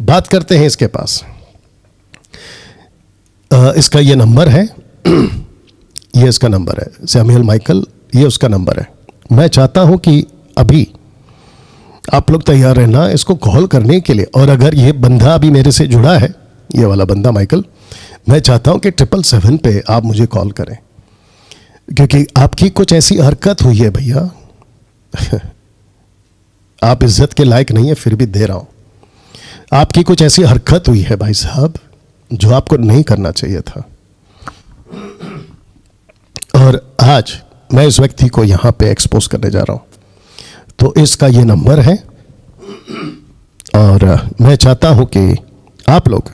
बात करते हैं इसके पास। इसका ये नंबर है, ये इसका नंबर है, सैमुअल माइकल, ये उसका नंबर है। मैं चाहता हूं कि अभी आप लोग तैयार रहना इसको कॉल करने के लिए। और अगर ये बंदा अभी मेरे से जुड़ा है, ये वाला बंदा माइकल, मैं चाहता हूं कि 777 पे आप मुझे कॉल करें, क्योंकि आपकी कुछ ऐसी हरकत हुई है भैया आप इज्जत के लायक नहीं है, फिर भी दे रहा हूं। आपकी कुछ ऐसी हरकत हुई है भाई साहब जो आपको नहीं करना चाहिए था। और आज मैं इस व्यक्ति को यहां पे एक्सपोज करने जा रहा हूं। तो इसका ये नंबर है और मैं चाहता हूं कि आप लोग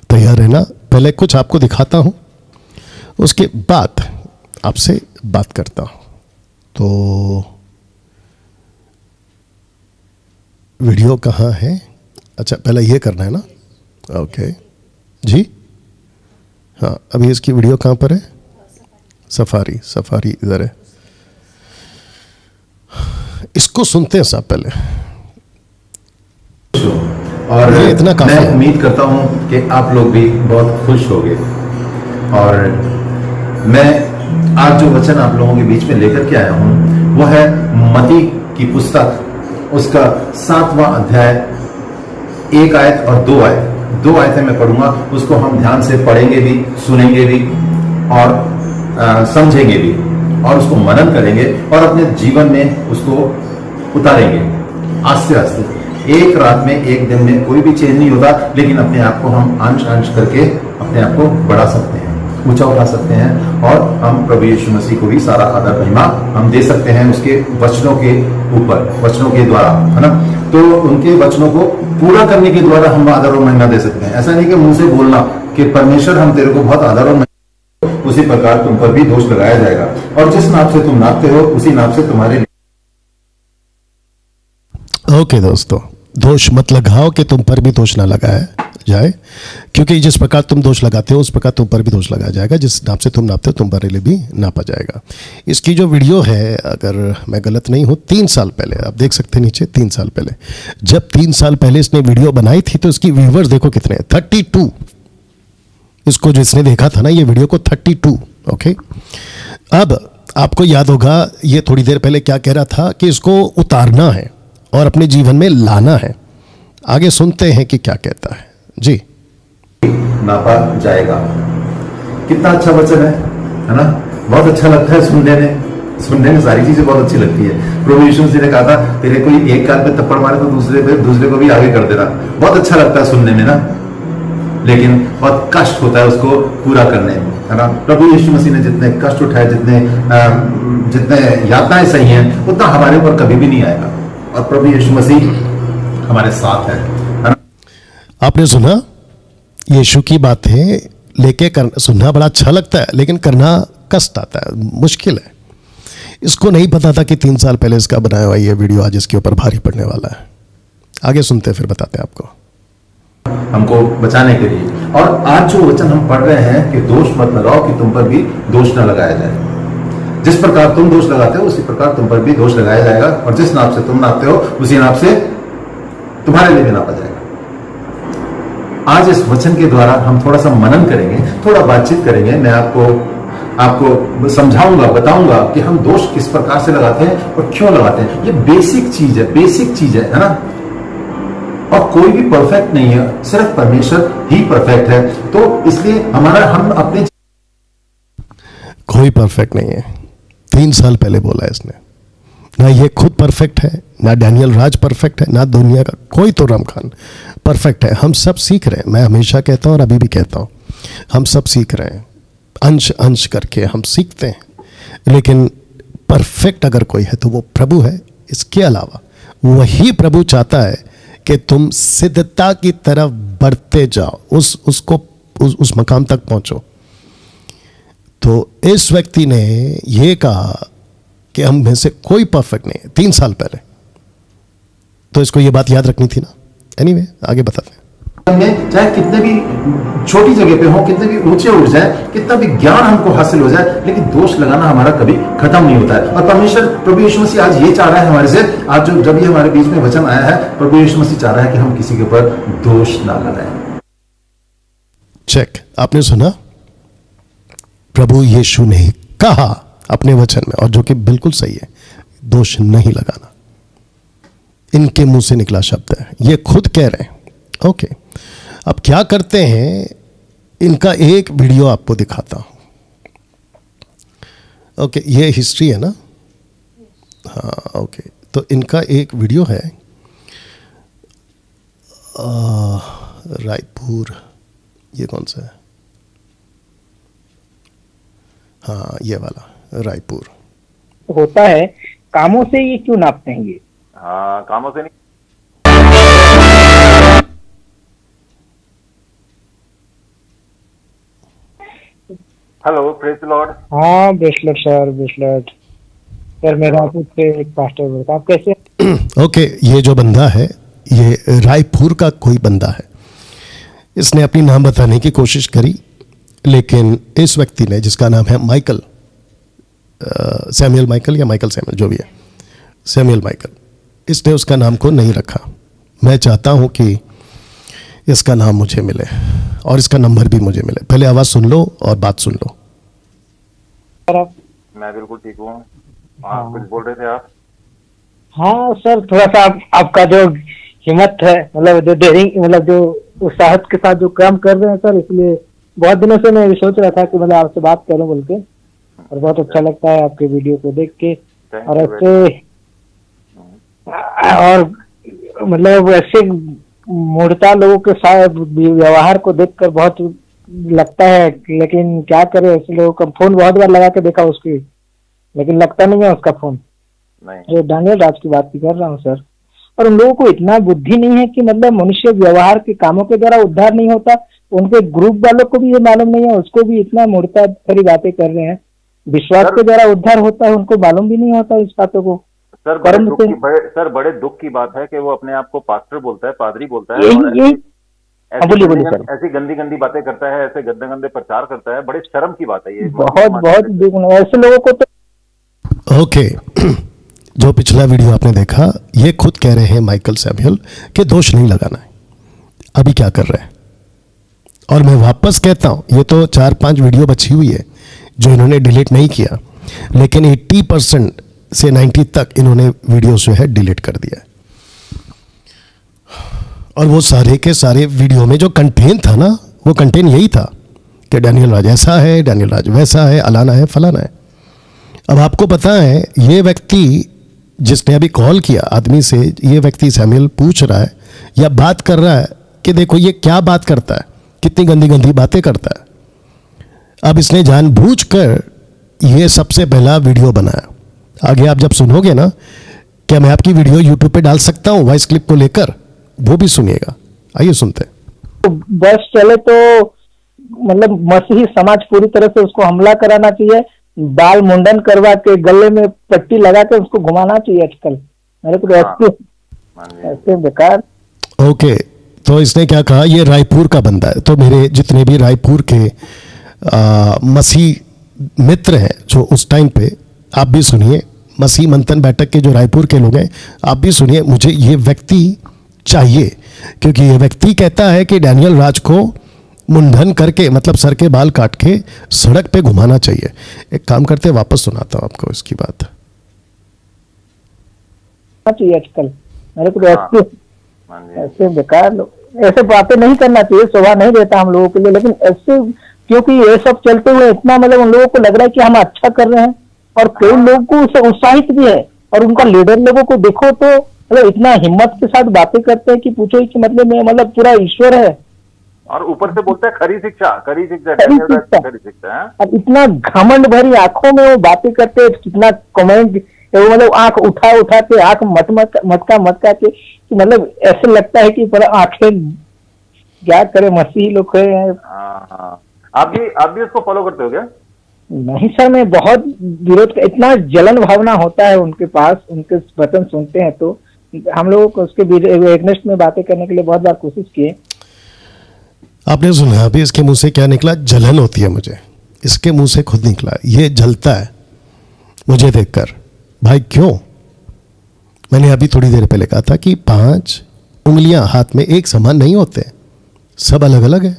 तैयार रहना। पहले कुछ आपको दिखाता हूं, उसके बाद आपसे बात करता हूं। तो वीडियो कहाँ है? अच्छा, पहले ये करना है ना। ओके जी, हाँ, अभी इसकी वीडियो कहाँ पर है? सफारी, सफारी इधर है। इसको सुनते हैं साहब पहले, और ये इतना काफी मैं है। उम्मीद करता हूं कि आप लोग भी बहुत खुश होंगे। और मैं आज जो वचन आप लोगों के बीच में लेकर के आया हूं वो है मत्ती की पुस्तक, उसका 7वां अध्याय, 1 आयत और 2 आयत। 2 आयतें मैं पढ़ूंगा, उसको हम ध्यान से पढ़ेंगे भी, सुनेंगे भी और समझेंगे भी, और उसको मनन करेंगे और अपने जीवन में उसको उतारेंगे आस्ते आस्ते। एक रात में, एक दिन में कोई भी चेंज नहीं होता, लेकिन अपने आप को हम अंश अंश करके अपने आप को बढ़ा सकते हैं, ऊंचा उठा सकते हैं, और हम प्रभु यीशु मसीह को भी सारा आदर महिमा हम दे सकते हैं उसके वचनों के ऊपर, वचनों के द्वारा, है ना। तो उनके वचनों को पूरा करने के द्वारा हम आदर और महिमा दे सकते हैं। ऐसा नहीं कि मुंह से बोलना कि परमेश्वर हम तेरे को बहुत आदर और महिमा, उसी प्रकार तुम पर भी दोष लगाया जाएगा, और जिस नाप से तुम नापते हो उसी नाप से तुम्हारे। ओके दोस्तों, दोष मत लगाओ कि तुम पर भी दोष ना लगाया जाए, क्योंकि जिस प्रकार तुम दोष लगाते हो उस प्रकार तुम पर भी दोष लगाया जाएगा। जिस नाप से तुम नापते हो तुम पर भी नापा जाएगा। इसकी जो वीडियो है, अगर मैं गलत नहीं हूँ, 3 साल पहले, आप देख सकते हैं नीचे, 3 साल पहले, जब 3 साल पहले इसने वीडियो बनाई थी तो इसकी व्यूवर्स देखो कितने हैं, 32। इसको जिसने देखा था ना ये वीडियो को, 32। ओके, अब आपको याद होगा ये थोड़ी देर पहले क्या कह रहा था कि इसको उतारना है और अपने जीवन में लाना है। आगे सुनते हैं कि क्या कहता है जी। नापा जाएगा। कितना अच्छा वचन है ना। बहुत अच्छा लगता है सुनने में सारी चीजें बहुत अच्छी लगती है। प्रभु यीशु मसीह ने कहा था, तेरे कोई एक कान पे थप्पड़ मारे तो दूसरे को भी आगे कर देना। बहुत अच्छा लगता है सुनने में ना, लेकिन बहुत कष्ट होता है उसको पूरा करने में, है ना। प्रभु यीशु मसीह ने जितने कष्ट उठाए, जितने यातनाएं सही हैं, उतना हमारे ऊपर कभी भी नहीं आएगा, और प्रभु यीशु मसीह हमारे साथ है ना। आपने सुना, यीशु की बातें लेके सुनना बड़ा अच्छा लगता है, लेकिन करना कष्ट आता है, मुश्किल है। इसको नहीं पता था कि 3 साल पहले इसका बनाया हुआ ये वीडियो आज इसके ऊपर भारी पड़ने वाला है। आगे सुनते फिर बताते हैं आपको, हमको बचाने के लिए। और आज जो वचन हम पढ़ रहे हैं कि दोष मत लगाओ कि तुम पर भी दोष न लगाया जाए। जिस प्रकार तुम दोष लगाते हो उसी प्रकार तुम पर भी दोष लगाया जाएगा, और जिस नाप से तुम नापते हो उसी नाप से तुम्हारे लिए भी नापा जाएगा। आज इस वचन के द्वारा हम थोड़ा सा मनन करेंगे, थोड़ा बातचीत करेंगे। मैं आपको समझाऊंगा, बताऊंगा कि हम दोष किस प्रकार से लगाते हैं और क्यों लगाते हैं। ये बेसिक चीज है ना। और कोई भी परफेक्ट नहीं है, सिर्फ परमेश्वर ही परफेक्ट है। तो इसलिए हम अपने, कोई परफेक्ट नहीं है। 3 साल पहले बोला इसने। ना ये खुद परफेक्ट है, ना डैनियल राज परफेक्ट है, ना दुनिया का कोई तो रमखान परफेक्ट है। हम सब सीख रहे हैं। मैं हमेशा कहता हूँ और अभी भी कहता हूँ, हम सब सीख रहे हैं, अंश अंश करके हम सीखते हैं। लेकिन परफेक्ट अगर कोई है तो वो प्रभु है। इसके अलावा वही प्रभु चाहता है कि तुम सिद्धता की तरफ बढ़ते जाओ, उस मकाम तक पहुंचो। तो इस व्यक्ति ने यह कहा कि हम में से कोई परफेक्ट नहीं है, 3 साल पहले। तो इसको ये बात याद रखनी थी ना। एनीवे, आगे बताते हैं। में चाहे कितने भी छोटी जगह पे हो, कितने भी ऊंचे उठ जाए, कितना भी ज्ञान हमको हासिल हो जाए, लेकिन दोष लगाना हमारा कभी खत्म नहीं होता है। और परमेश्वर प्रभु यीशु मसीह आज ये चाह रहा है हमारे से, आज जो जब ये हमारे बीच में वचन आया है, प्रभु यीशु मसीह चाह रहा है कि हम किसी के ऊपर दोष ना लगाएं। चेक, आपने सुना, प्रभु यीशु ने कहा अपने वचन में, और जो कि बिल्कुल सही है, दोष नहीं लगाना। इनके मुंह से निकला शब्द है, ये खुद कह रहे हैं। ओके, अब क्या करते हैं, इनका एक वीडियो आपको दिखाता हूं। ओके, ये हिस्ट्री है ना, हाँ ओके, तो इनका एक वीडियो है रायपुर, ये कौन सा है, हाँ ये वाला रायपुर। होता है कामों से ये क्यों नापते हैं ये? हाँ, कामों से नहीं। Hello, praise the Lord. हाँ ब्रेसलेट सर, ब्रेसलेट सर, मैं रायपुर से एक पास्टर बोलता हूँ। आप कैसे? ओके, ये जो बंदा है, ये रायपुर का कोई बंदा है। इसने अपनी नाम बताने की कोशिश करी, लेकिन इस व्यक्ति ने, जिसका नाम है माइकल, सैमुअल माइकल या माइकल सैमुअल, जो भी है, सैमुअल माइकल, इसने उसका नाम को नहीं रखा। मैं चाहता हूं कि इसका नाम मुझे मिले और इसका नंबर भी मुझे मिले। पहले आवाज़ सुन लो और बात सुन लो। मैं बिल्कुल ठीक हूँ। आप कुछ बोल रहे थे आप? हाँ सर, थोड़ा सा आपका जो हिम्मत है, मतलब जो डेयरिंग, मतलब जो उत्साहत के साथ जो काम कर रहे हैं सर, इसलिए बहुत दिनों से मैं सोच रहा था कि मतलब आपसे बात करूं बोल के, और बहुत अच्छा लगता है आपके वीडियो को देख के। और ऐसे और मतलब ऐसे मूर्खता लोगों के साथ व्यवहार को देखकर बहुत लगता है, लेकिन क्या करे, ऐसे लोगों का फोन बहुत बार लगा के देखा उसकी, लेकिन लगता नहीं है उसका फोन। जो डैनियल राज की बात कर रहा हूँ सर, और उन लोगों को इतना बुद्धि नहीं है कि मतलब मनुष्य व्यवहार के कामों के द्वारा उद्धार नहीं होता। उनके ग्रुप वालों को भी ये मालूम नहीं है, उसको भी इतना मूर्खता भरी बातें कर रहे हैं। विश्वास के द्वारा उद्धार होता है, उनको मालूम भी नहीं होता इस बातों को। सर बड़े दुख की बात है कि वो अपने आप को पास्टर बोलता है, पादरी बोलता है, ऐसी गंदी गंदी बातें करता है, ऐसे गंदे गंदे प्रचार करता है। बड़े शर्म की बात है ये, बहुत दुख। ऐसे लोगों को तो ओके, जो पिछला वीडियो आपने देखा, ये खुद कह रहे हैं माइकल सैमुअल कि दोष नहीं लगाना है। अभी क्या कर रहे हैं, और मैं वापस कहता हूं, ये तो 4-5 वीडियो बची हुई है जो इन्होंने डिलीट नहीं किया, लेकिन 80% से 90 तक इन्होंने वीडियो जो है डिलीट कर दिया है। और वो सारे के सारे वीडियो में जो कंटेंट था ना, वो कंटेंट यही था कि डैनियल राज ऐसा है, डैनियल राज वैसा है, अलाना है, फलाना है। अब आपको पता है, ये व्यक्ति जिसने अभी कॉल किया आदमी से, ये व्यक्ति सैमुअल पूछ रहा है या बात कर रहा है कि देखो ये क्या बात करता है, कितनी गंदी गंदी बातें करता है। अब इसने जानबूझकर ये सबसे पहला वीडियो बनाया। आगे आप जब सुनोगे ना, क्या मैं आपकी वीडियो यूट्यूब पे डाल सकता हूँ वॉइस क्लिप को लेकर, वो भी सुनिएगा। आइए सुनते हैं। बस चले तो मतलब मसीही समाज पूरी तरह से उसको हमला कराना चाहिए, बाल मुंडन करवा के गले में पट्टी लगा के उसको घुमाना चाहिए। आजकल मेरे को ऐसे बेकार। ओके, तो इसने क्या कहा, ये रायपुर का बंदा है। तो मेरे जितने भी रायपुर के मसीह मित्र हैं जो उस टाइम पे, आप भी सुनिए, मसीह मंथन बैठक के जो रायपुर के लोग हैं, आप भी सुनिए। मुझे ये व्यक्ति चाहिए, क्योंकि ये व्यक्ति कहता है कि डैनियल राज को मुंडन करके, मतलब सर के बाल काट के सड़क पे घुमाना चाहिए। एक काम करते, वापस सुनाता हूं आपको इसकी बात। आजकल मेरे को ऐसे बेकार लोग, ऐसे बातें नहीं करना चाहिए, शोभा नहीं देता हम लोगों के लिए। लेकिन ऐसे, क्योंकि ये सब चलते हुए इतना मतलब उन लोगों को लग रहा है कि हम अच्छा कर रहे हैं, और कई लोगों को उससे उत्साहित भी है। और उनका लीडर लोगों को देखो तो मतलब इतना हिम्मत के साथ बातें करते हैं कि पूछो कि मतलब मैं मतलब पूरा ईश्वर है, और ऊपर से बोलते हैं खरी शिक्षा, खरी शिक्षा। अब इतना घमंड भरी आंखों में वो बातें करते हैं, कितना कमेंट, वो मतलब आंख उठा उठा के, आंख मटका के, कि मतलब ऐसे लगता है कि पर आंखें क्या करे, मसीही लोग हैं। आप भी उसको फॉलो करते हो क्या? नहीं सर, मैं बहुत विरोध, इतना जलन भावना होता है उनके पास, उनके वचन सुनते हैं तो हम लोगों को उसके एग्नेस्ट में बातें करने के लिए बहुत बार कोशिश किए, आपने सुना अभी इसके मुंह से क्या निकला? जलन होती है मुझे, इसके मुंह से खुद निकला, ये जलता है मुझे देखकर। भाई क्यों? मैंने अभी थोड़ी देर पहले कहा था कि 5 उंगलियां हाथ में एक समान नहीं होते, सब अलग अलग है।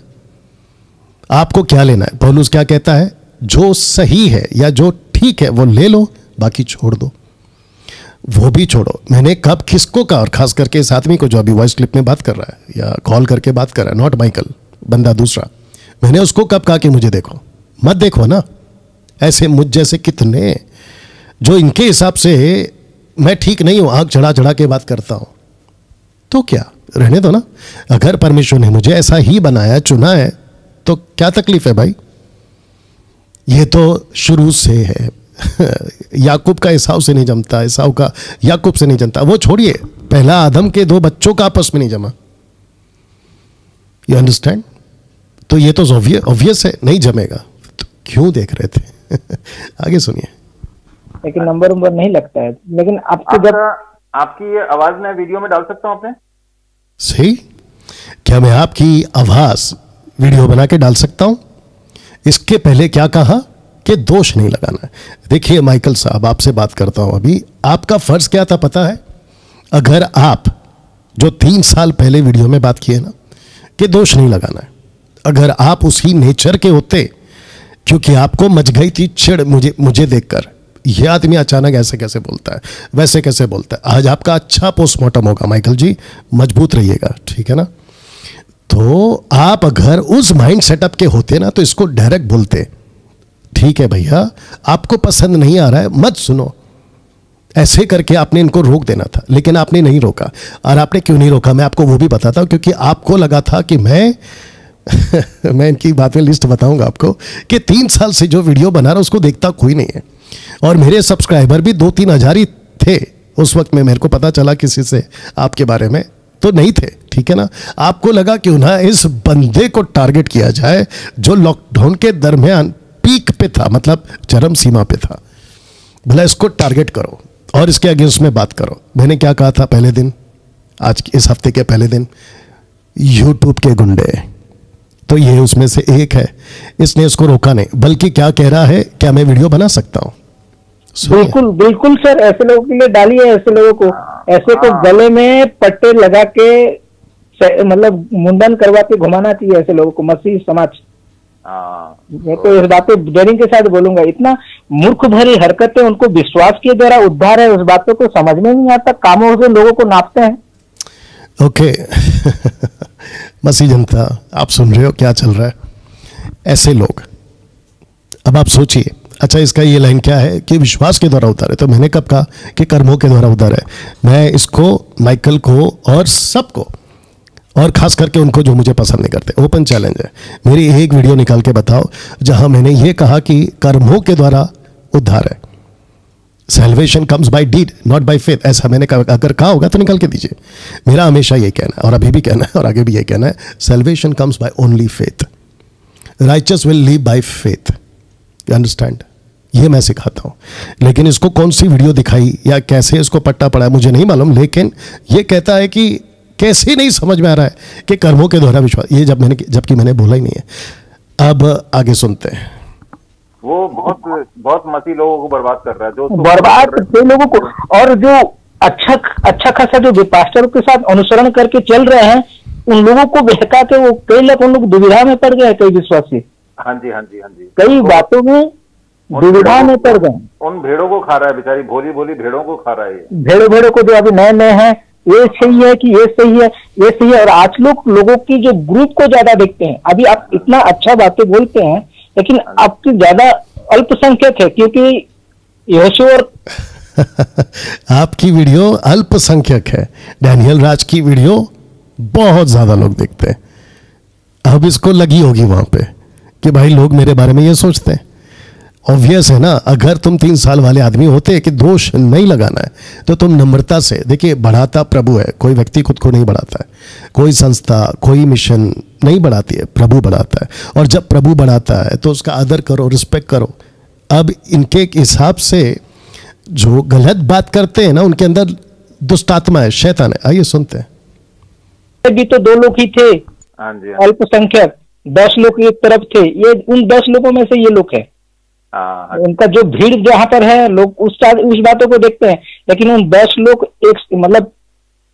आपको क्या लेना है? पौलुस क्या कहता है? जो सही है या जो ठीक है वो ले लो, बाकी छोड़ दो, वो भी छोड़ो। मैंने कब किसको कहा? और खास करके इस आदमी को जो अभी वॉइस क्लिप में बात कर रहा है या कॉल करके बात कर रहा है, नॉट माइकल, बंदा दूसरा, मैंने उसको कब कहा कि मुझे देखो? मत देखो ना। ऐसे मुझ जैसे कितने जो इनके हिसाब से मैं ठीक नहीं हूं, आंख चढ़ा चढ़ा के बात करता हूं, तो क्या, रहने दो ना। अगर परमेश्वर ने मुझे ऐसा ही बनाया, चुना है, तो क्या तकलीफ है भाई? ये तो शुरू से है। याकूब का एसाव से नहीं जमता, एसाव का याकूब से नहीं जमता। वो छोड़िए, पहला आदम के 2 बच्चों का आपस में नहीं जमा। You understand? तो ये तो ऑब्वियस है, नहीं जमेगा। तो क्यों देख रहे थे? आगे सुनिए। लेकिन नंबर नहीं लगता है। लेकिन आपको जब आपकी ये आवाज मैं वीडियो में डाल सकता हूं अपने? सही, क्या मैं आपकी आवाज वीडियो बना के डाल सकता हूं? इसके पहले क्या कहा कि दोष नहीं लगाना है। देखिए माइकल साहब, आपसे बात करता हूं अभी। आपका फर्ज क्या था पता है? अगर आप जो 3 साल पहले वीडियो में बात किए ना कि दोष नहीं लगाना है, अगर आप उसी नेचर के होते, क्योंकि आपको मच गई थी चिढ़ मुझे देखकर, यह आदमी अचानक ऐसे कैसे बोलता है, वैसे कैसे बोलता है। आज आपका अच्छा पोस्टमार्टम होगा माइकल जी, मजबूत रहिएगा, ठीक है ना? तो आप अगर उस माइंड सेटअप के होते ना तो इसको डायरेक्ट बोलते, ठीक है भैया आपको पसंद नहीं आ रहा है, मत सुनो, ऐसे करके आपने इनको रोक देना था। लेकिन आपने नहीं रोका। और आपने क्यों नहीं रोका मैं आपको वो भी बताता हूं, क्योंकि आपको लगा था कि मैं मैं इनकी बात में लिस्ट बताऊंगा आपको कि 3 साल से जो वीडियो बना रहा उसको देखता कोई नहीं है, और मेरे सब्सक्राइबर भी 2-3 हजार ही थे उस वक्त में। मेरे को पता चला किसी से आपके बारे में, तो नहीं थे, ठीक है ना? आपको लगा क्यों ना इस बंदे को टारगेट किया जाए जो लॉकडाउन के दरमियान पीक पे था, मतलब चरम सीमा पे था। भला इसको टारगेट करो और इसके अगेंस्ट में बात करो। मैंने क्या कहा था पहले दिन, आज इस हफ्ते के पहले दिन? यूट्यूब के गुंडे, तो ये उसमें से एक है। इसने इसको रोका नहीं, बल्कि क्या कह रहा है, क्या मैं वीडियो बना सकता हूं? बिल्कुल बिल्कुल सर, ऐसे लोगों के लिए डालिए, ऐसे लोगों को, ऐसे को गले में पट्टे लगा के मतलब मुंडन करवा के घुमाना चाहिए ऐसे लोगों को, मसीह समाज। मैं तो इस बात पे डेयरिंग के साथ बोलूंगा, इतना मूर्ख भरी हरकतें, उनको विश्वास के द्वारा उद्धार है, उस बातों को समझ में नहीं आता, कामों से लोगों को नापते हैं। ओके मसीह जनता, आप सुन रहे हो क्या चल रहा है? ऐसे लोग, अब आप सोचिए। अच्छा, इसका ये लाइन क्या है कि विश्वास के द्वारा उतारे, तो मैंने कब कहा कि कर्मों के द्वारा उतार है? मैं इसको माइकल को और सबको, और खास करके उनको जो मुझे पसंद नहीं करते, ओपन चैलेंज है, मेरी एक वीडियो निकाल के बताओ जहां मैंने ये कहा कि कर्मों के द्वारा उद्धार है। Salvation comes by did not by faith, ऐसा मैंने अगर कहा होगा तो निकाल के दीजिए। मेरा हमेशा ये कहना है और अभी भी कहना है और आगे भी ये कहना है, salvation comes by only faith, righteous will live by faith. You understand? ये मैं सिखाता हूं। लेकिन इसको कौन सी वीडियो दिखाई या कैसे इसको पट्टा पड़ा है मुझे नहीं मालूम, लेकिन ये कहता है कि कैसे नहीं समझ में आ रहा है कि कर्मों के द्वारा विश्वास, ये जबकि मैंने बोला ही नहीं है। अब आगे सुनते हैं। वो बहुत मसीह लोगों को बर्बाद कर रहा है, जो बर्बाद लोगों को, और जो अच्छा खासा जो पास्टरों के साथ अनुसरण करके चल रहे हैं, उन लोगों को बहका के वो कई लोग, उन लोग दुविधा में पड़ गए, कई विश्वासी। हाँ जी हाँ जी हाँ जी, कई बातों में दुविधा में पड़ गए। उन भेड़ों को खा रहा है, बेचारी भोली भोली भेड़ों को खा रहा है। भेड़ों को जो अभी नए हैं, ये सही है कि ये सही है, ये सही है। और आज लोगों की जो ग्रुप को ज्यादा देखते हैं। अभी आप इतना अच्छा बातें बोलते हैं, लेकिन आपकी ज्यादा अल्पसंख्यक है, क्योंकि यहोशू और आपकी वीडियो अल्पसंख्यक है, डैनियल राज की वीडियो बहुत ज्यादा लोग देखते हैं। अब इसको लगी होगी वहां पे कि भाई लोग मेरे बारे में ये सोचते हैं। ऑब्वियस है ना, अगर तुम 3 साल वाले आदमी होते कि दोष नहीं लगाना है, तो तुम नम्रता से, देखिए बढ़ाता प्रभु है, कोई व्यक्ति खुद को नहीं बढ़ाता है, कोई संस्था, कोई मिशन नहीं बढ़ाती है, प्रभु बढ़ाता है। और जब प्रभु बढ़ाता है तो उसका आदर करो, रिस्पेक्ट करो। अब इनके हिसाब से जो गलत बात करते हैं ना, उनके अंदर दुष्ट आत्मा है, शैतान है। आइए सुनते हैं। भी तो 2 लोग ही थे हाँ जी, अल्पसंख्यक, 10 लोग एक तरफ थे, ये उन 10 लोगों में से ये लोग है। उनका जो भीड़ जहां पर है, लोग उस बातों को देखते हैं, लेकिन उन 10 लोग एक मतलब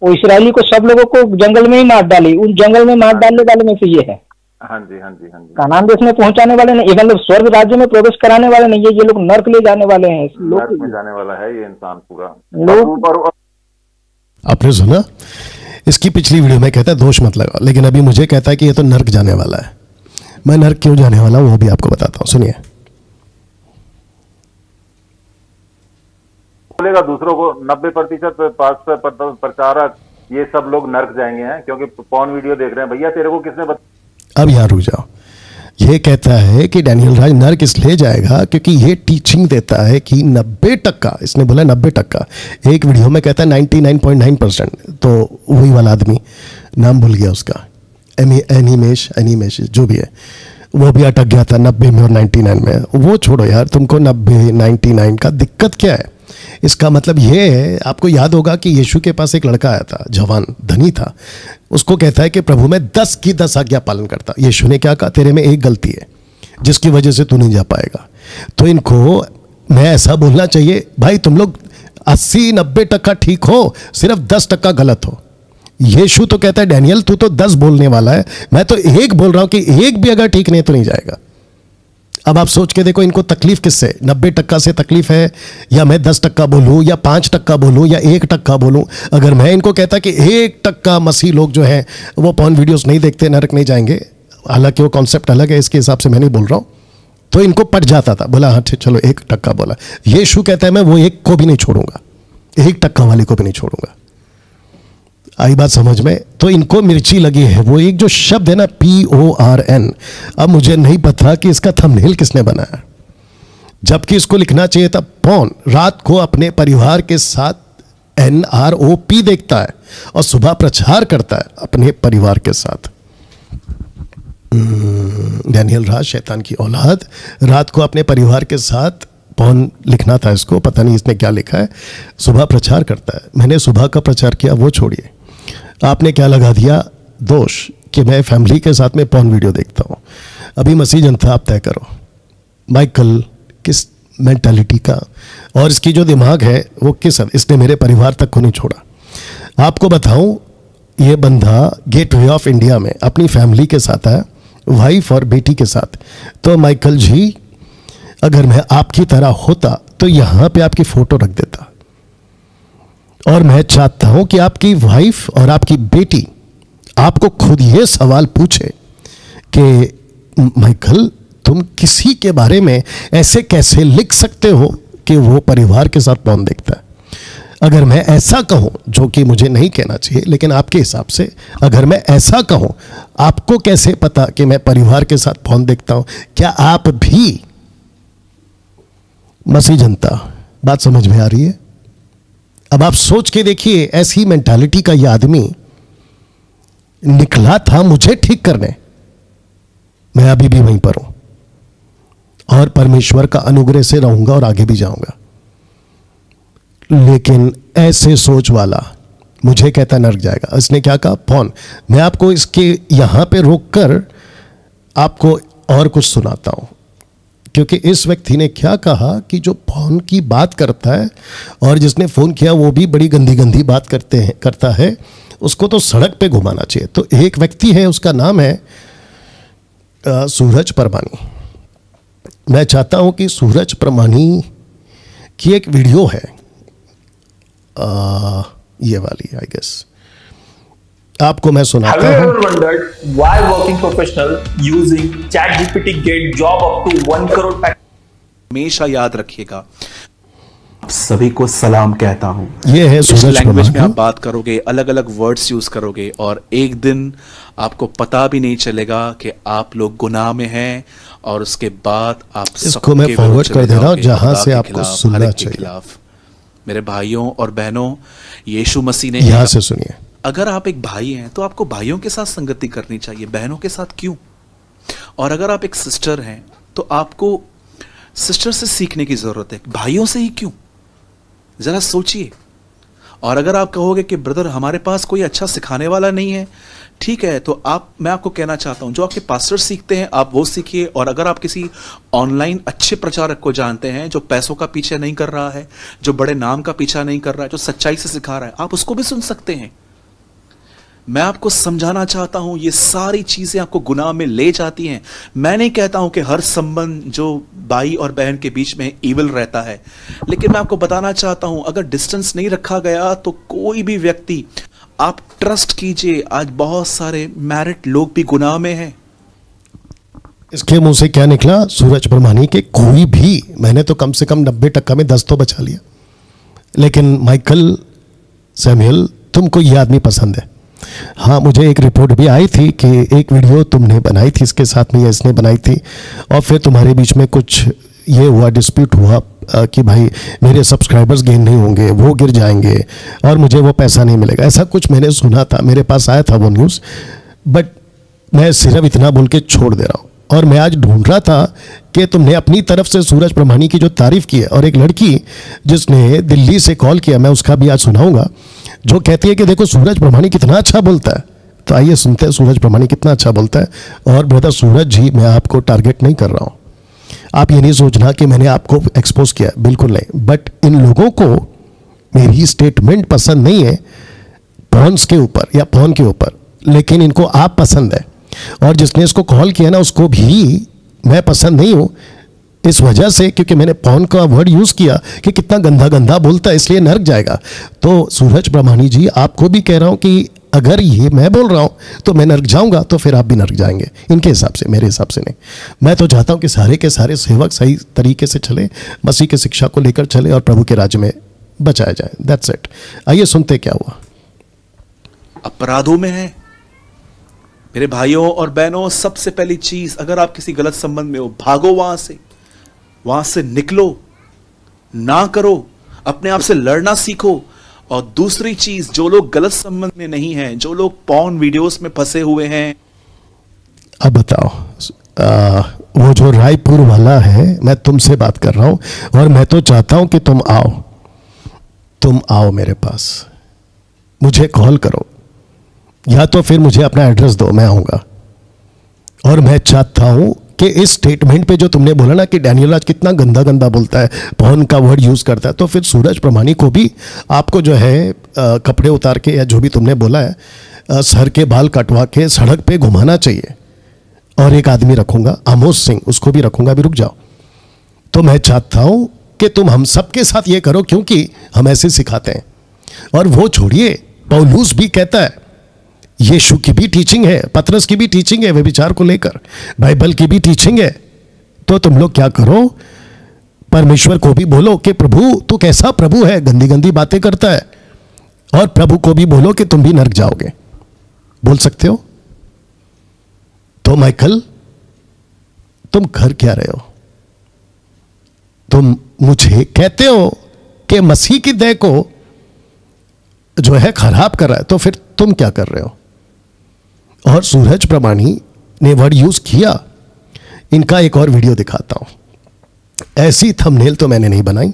वो इसराइली को सब लोगों को जंगल में ही मार डाली, उन जंगल में मार डालने वाले में से ये है। हाँ जी, हाँ जी, हाँ जी। कानान देश में पहुंचाने वाले नहीं, मतलब स्वर्ग राज्य में प्रवेश कराने वाले नहीं है, ये लोग नर्क ले जाने वाले हैं। नर्क में जाने वाला है ये इंसान पूरा। लोग आपने सुना, इसकी पिछली वीडियो में कहता है दोष मत लगाओ, लेकिन अभी मुझे कहता है कि ये तो नर्क जाने वाला है। मैं नर्क क्यों जाने वाला हूं वो भी आपको बताता हूं, सुनिए। बोलेगा दूसरों को 90% प्रचारक ये सब लोग नर्क जाएंगे हैं क्योंकि पॉर्न वीडियो देख रहे हैं। भैया तेरे को किसने अब यहाँ रुक जाओ। ये कहता है कि डैनियल राज नर्क इसलिए जाएगा क्योंकि ये टीचिंग देता है कि 90%, इसने बोला 90%, एक वीडियो में कहता है 99.9%, तो वही वाला आदमी, नाम भूल गया उसका, एनिमेश जो भी है, वो भी अटक गया था 90 में और 99 में। वो छोड़ो यार, तुमको 90 99 का दिक्कत क्या है? इसका मतलब ये है, आपको याद होगा कि यीशु के पास एक लड़का आया था, जवान धनी था, उसको कहता है कि प्रभु मैं 10 की 10 आज्ञा पालन करता। यीशु ने क्या कहा, तेरे में एक गलती है जिसकी वजह से तू नहीं जा पाएगा। तो इनको मैं ऐसा बोलना चाहिए, भाई तुम लोग 80-90% ठीक हो, सिर्फ 10% गलत हो। यीशु तो कहता है डैनियल तू तो 10 बोलने वाला है, मैं तो 1 बोल रहा हूं कि 1 भी अगर ठीक नहीं तो नहीं जाएगा। अब आप सोच के देखो, इनको तकलीफ किससे, 90% से तकलीफ है, या मैं 10% बोलूं, या 5% बोलूं, या 1% बोलूं? अगर मैं इनको कहता कि 1% मसीह लोग जो हैं वो पॉर्न वीडियोस नहीं देखते, नरक नहीं जाएंगे, हालांकि वो कॉन्सेप्ट अलग है, इसके हिसाब से मैं नहीं बोल रहा हूं, तो इनको पट जाता था। बोला हाँ ठीक, चलो 1% बोला। यीशु कहता है मैं वो 1 को भी नहीं छोड़ूंगा, 1% वाले को भी नहीं छोड़ूंगा। आई बात समझ में? तो इनको मिर्ची लगी है, वो एक जो शब्द है ना PORN, अब मुझे नहीं पता कि इसका थंबनेल किसने बनाया, जबकि इसको लिखना चाहिए था पॉर्न। रात को अपने परिवार के साथ NROP देखता है और सुबह प्रचार करता है अपने परिवार के साथ। डैनियल राज शैतान की औलाद, रात को अपने परिवार के साथ पॉर्न लिखना था इसको, पता नहीं इसने क्या लिखा है, सुबह प्रचार करता है। मैंने सुबह का प्रचार किया, वो छोड़िए, आपने क्या लगा दिया दोष कि मैं फैमिली के साथ में पॉर्न वीडियो देखता हूं। अभी मसीह जनता आप तय करो, माइकल किस मेंटालिटी का और इसकी जो दिमाग है वो किस, इसने मेरे परिवार तक को नहीं छोड़ा। आपको बताऊं, ये बंदा गेटवे ऑफ इंडिया में अपनी फैमिली के साथ है, वाइफ और बेटी के साथ। तो माइकल जी, अगर मैं आपकी तरह होता तो यहां पे आपकी फोटो रख देता, और मैं चाहता हूं कि आपकी वाइफ और आपकी बेटी आपको खुद ये सवाल पूछे कि माइकल तुम किसी के बारे में ऐसे कैसे लिख सकते हो कि वो परिवार के साथ पॉर्न देखता है। अगर मैं ऐसा कहूं, जो कि मुझे नहीं कहना चाहिए, लेकिन आपके हिसाब से अगर मैं ऐसा कहूं, आपको कैसे पता कि मैं परिवार के साथ पॉर्न देखता हूं? क्या आप भी, मसीह जनता, बात समझ में आ रही है? अब आप सोच के देखिए, ऐसी मेंटालिटी का यह आदमी निकला था मुझे ठीक करने, मैं अभी भी वहीं पर हूं और परमेश्वर का अनुग्रह से रहूंगा और आगे भी जाऊंगा। लेकिन ऐसे सोच वाला मुझे कहता नरक जाएगा। इसने क्या कहा, पॉर्न। मैं आपको इसके यहां पे रोककर आपको और कुछ सुनाता हूं, क्योंकि इस व्यक्ति ने क्या कहा कि जो फोन की बात करता है, और जिसने फ़ोन किया वो भी बड़ी गंदी गंदी बात करता है, उसको तो सड़क पे घुमाना चाहिए। तो एक व्यक्ति है, उसका नाम है सूरज परमानी। मैं चाहता हूं कि सूरज परमानी की एक वीडियो है, ये वाली, आई गेस आपको मैं सुनाता हूं। Why working professional using ChatGPT get job up to 1 crore package? हमेशा याद रखिएगा, सभी को सलाम कहता हूं। ये है सूरज लैंग्वेज में आप बात करोगे, अलग अलग वर्ड्स यूज करोगे, और एक दिन आपको पता भी नहीं चलेगा कि आप लोग गुनाह में हैं, और उसके बाद आप इसको मैं फॉरवर्ड कर दे रहा हूं जहां से आपको सुनना चाहिए। मेरे भाइयों और बहनों, यीशु मसीह ने, यहां से सुनिए, अगर आप एक भाई हैं तो आपको भाइयों के साथ संगति करनी चाहिए, बहनों के साथ क्यों? और अगर आप एक सिस्टर हैं तो आपको सिस्टर से सीखने की जरूरत है, भाइयों से ही क्यों? जरा सोचिए। और अगर आप कहोगे कि ब्रदर हमारे पास कोई अच्छा सिखाने वाला नहीं है, ठीक है, तो मैं आपको कहना चाहता हूं जो आपके पास्टर सीखते हैं आप वो सीखिए। और अगर आप किसी ऑनलाइन अच्छे प्रचारक को जानते हैं जो पैसों का पीछा नहीं कर रहा है, जो बड़े नाम का पीछा नहीं कर रहा है, जो सच्चाई से सिखा रहा है, आप उसको भी सुन सकते हैं। मैं आपको समझाना चाहता हूं ये सारी चीजें आपको गुनाह में ले जाती हैं। मैं नहीं कहता हूं कि हर संबंध जो भाई और बहन के बीच में ईविल रहता है, लेकिन मैं आपको बताना चाहता हूं अगर डिस्टेंस नहीं रखा गया तो कोई भी व्यक्ति, आप ट्रस्ट कीजिए, आज बहुत सारे मैरिड लोग भी गुनाह में हैं। इसके मुंह से क्या निकला सूरज ब्रह्मानी के कोई भी, मैंने तो कम से कम 90% में 10 तो बचा लिया, लेकिन माइकल सैमुअल तुमको ये आदमी पसंद है। हाँ, मुझे एक रिपोर्ट भी आई थी कि एक वीडियो तुमने बनाई थी इसके साथ में, या इसने बनाई थी, और फिर तुम्हारे बीच में कुछ ये हुआ, डिस्प्यूट हुआ कि भाई मेरे सब्सक्राइबर्स गेन नहीं होंगे, वो गिर जाएंगे और मुझे वो पैसा नहीं मिलेगा, ऐसा कुछ मैंने सुना था, मेरे पास आया था वो न्यूज़। बट मैं सिर्फ इतना बोल के छोड़ दे रहा हूँ। और मैं आज ढूंढ रहा था कि तुमने अपनी तरफ से सूरज ब्रह्मानी की जो तारीफ की है, और एक लड़की जिसने दिल्ली से कॉल किया, मैं उसका भी आज सुनाऊंगा, जो कहती है कि देखो सूरज ब्रह्मानी कितना अच्छा बोलता है। तो आइए सुनते हैं सूरज ब्रह्मानी कितना अच्छा बोलता है। और ब्रदर सूरज जी, मैं आपको टारगेट नहीं कर रहा हूँ, आप ये नहीं सोचना कि मैंने आपको एक्सपोज किया, बिल्कुल नहीं। बट इन लोगों को मेरी स्टेटमेंट पसंद नहीं है पॉन्स के ऊपर या पॉन के ऊपर, लेकिन इनको आप पसंद है। और जिसने इसको कॉल किया ना उसको भी मैं पसंद नहीं हूँ, इस वजह से क्योंकि मैंने पॉन का वर्ड यूज़ किया कि कितना गंदा गंदा बोलता है, इसलिए नरक जाएगा। तो सूरज ब्रह्मानी जी, आपको भी कह रहा हूँ कि अगर ये मैं बोल रहा हूँ तो मैं नरक जाऊँगा, तो फिर आप भी नरक जाएंगे, इनके हिसाब से, मेरे हिसाब से नहीं। मैं तो चाहता हूँ कि सारे के सारे सेवक सही तरीके से चले, मसीह की शिक्षा को लेकर चले और प्रभु के राज्य में बचाया जाए। That's it. आइए सुनते क्या हुआ। अपराधों में है मेरे भाइयों और बहनों, सबसे पहली चीज, अगर आप किसी गलत संबंध में हो, भागो वहां से निकलो, ना करो, अपने आप से लड़ना सीखो। और दूसरी चीज, जो लोग गलत संबंध में नहीं हैं, जो लोग पॉर्न वीडियोस में फंसे हुए हैं, अब बताओ, वो जो रायपुर वाला है, मैं तुमसे बात कर रहा हूं, और मैं तो चाहता हूं कि तुम आओ मेरे पास, मुझे कॉल करो, या तो फिर मुझे अपना एड्रेस दो, मैं आऊंगा। और मैं चाहता हूं कि इस स्टेटमेंट पे जो तुमने बोला ना कि डैनियल राज कितना गंदा गंदा बोलता है, पॉर्न का वर्ड यूज करता है, तो फिर सूरज ब्रह्मानी को भी आपको जो है कपड़े उतार के, या जो भी तुमने बोला है, सर के बाल कटवा के सड़क पे घुमाना चाहिए। और एक आदमी रखूंगा, आमोस सिंह, उसको भी रखूंगा। अभी रुक जाओ। तो मैं चाहता हूं कि तुम हम सबके साथ ये करो, क्योंकि हम ऐसे सिखाते हैं। और वो छोड़िए, पौलुस भी कहता है, यीशु की भी टीचिंग है, पतरस की भी टीचिंग है व्यभिचार को लेकर, बाइबल की भी टीचिंग है। तो तुम लोग क्या करो, परमेश्वर को भी बोलो कि प्रभु तू कैसा प्रभु है, गंदी गंदी बातें करता है, और प्रभु को भी बोलो कि तुम भी नरक जाओगे। बोल सकते हो? तो माइकल, तुम कर क्या रहे हो? तुम मुझे कहते हो कि मसीह की देह को जो है खराब कर रहा है, तो फिर तुम क्या कर रहे हो? और सूरज ब्रह्मानी ने वर्ड यूज किया। इनका एक और वीडियो दिखाता हूं। ऐसी थंबनेल तो मैंने नहीं बनाई,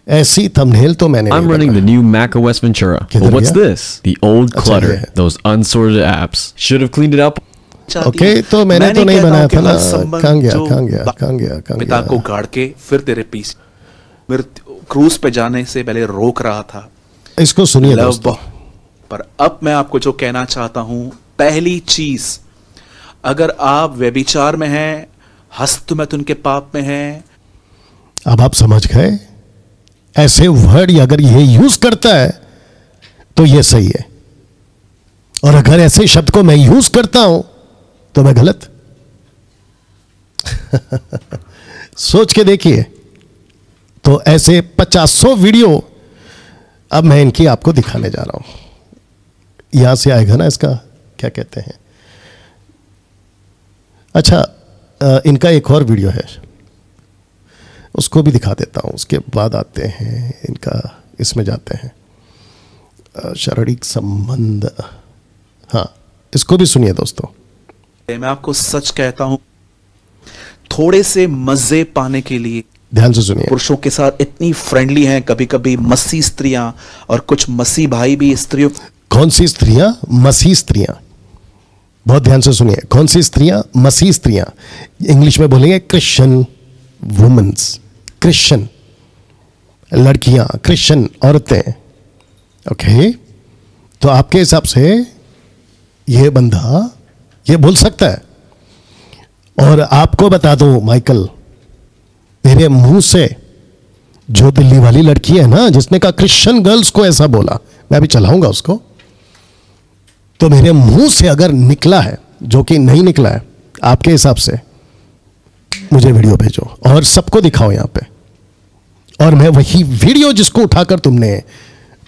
ऐसी थंबनेल तो मैंने I'm running the new Mac OS Ventura. Well, what's this? The old clutter, those unsorted apps. Should have cleaned it up. Okay, तो मैंने तो नहीं बनाया था ना। कहां गया पिता को गाड़ के फिर तेरे पीछे मेरे क्रूज पे जाने से पहले रोक रहा था। इसको सुनिए दोस्तों। पर अब मैं आपको जो कहना चाहता हूं, पहली चीज, अगर आप व्यभिचार में हैं, हस्तमैथुन के पाप में हैं, अब आप समझ गए, ऐसे वर्ड अगर ये यूज करता है तो ये सही है, और अगर ऐसे शब्द को मैं यूज करता हूं तो मैं गलत। सोच के देखिए। तो ऐसे 50 वीडियो अब मैं इनकी आपको दिखाने जा रहा हूं। यहां से आएगा ना, इसका क्या कहते हैं, अच्छा, इनका एक और वीडियो है, उसको भी दिखा देता हूं। उसके बाद आते हैं इनका, इसमें जाते हैं शारीरिक संबंध। हाँ, इसको भी सुनिए दोस्तों। मैं आपको सच कहता हूं, थोड़े से मजे पाने के लिए ध्यान से सुनिए। पुरुषों के साथ इतनी फ्रेंडली हैं, कभी कभी मसी स्त्रियां और कुछ मसी भाई भी स्त्रियों। कौन सी स्त्रियां? मसीह स्त्रियां। बहुत ध्यान से सुनिए, कौन सी स्त्रियां? मसीह स्त्रियां। इंग्लिश में बोलेंगे क्रिश्चियन वुमेन्स, क्रिश्चियन लड़कियां, क्रिश्चियन औरतें। ओके, तो आपके हिसाब से यह बंदा ये बोल सकता है? और आपको बता दो माइकल, मेरे मुंह से जो दिल्ली वाली लड़की है ना, जिसने कहा क्रिश्चियन गर्ल्स को ऐसा बोला, मैं अभी चलाऊंगा उसको, तो मेरे मुंह से अगर निकला है, जो कि नहीं निकला है आपके हिसाब से, मुझे वीडियो भेजो और सबको दिखाओ यहां पे। और मैं वही वीडियो जिसको उठाकर तुमने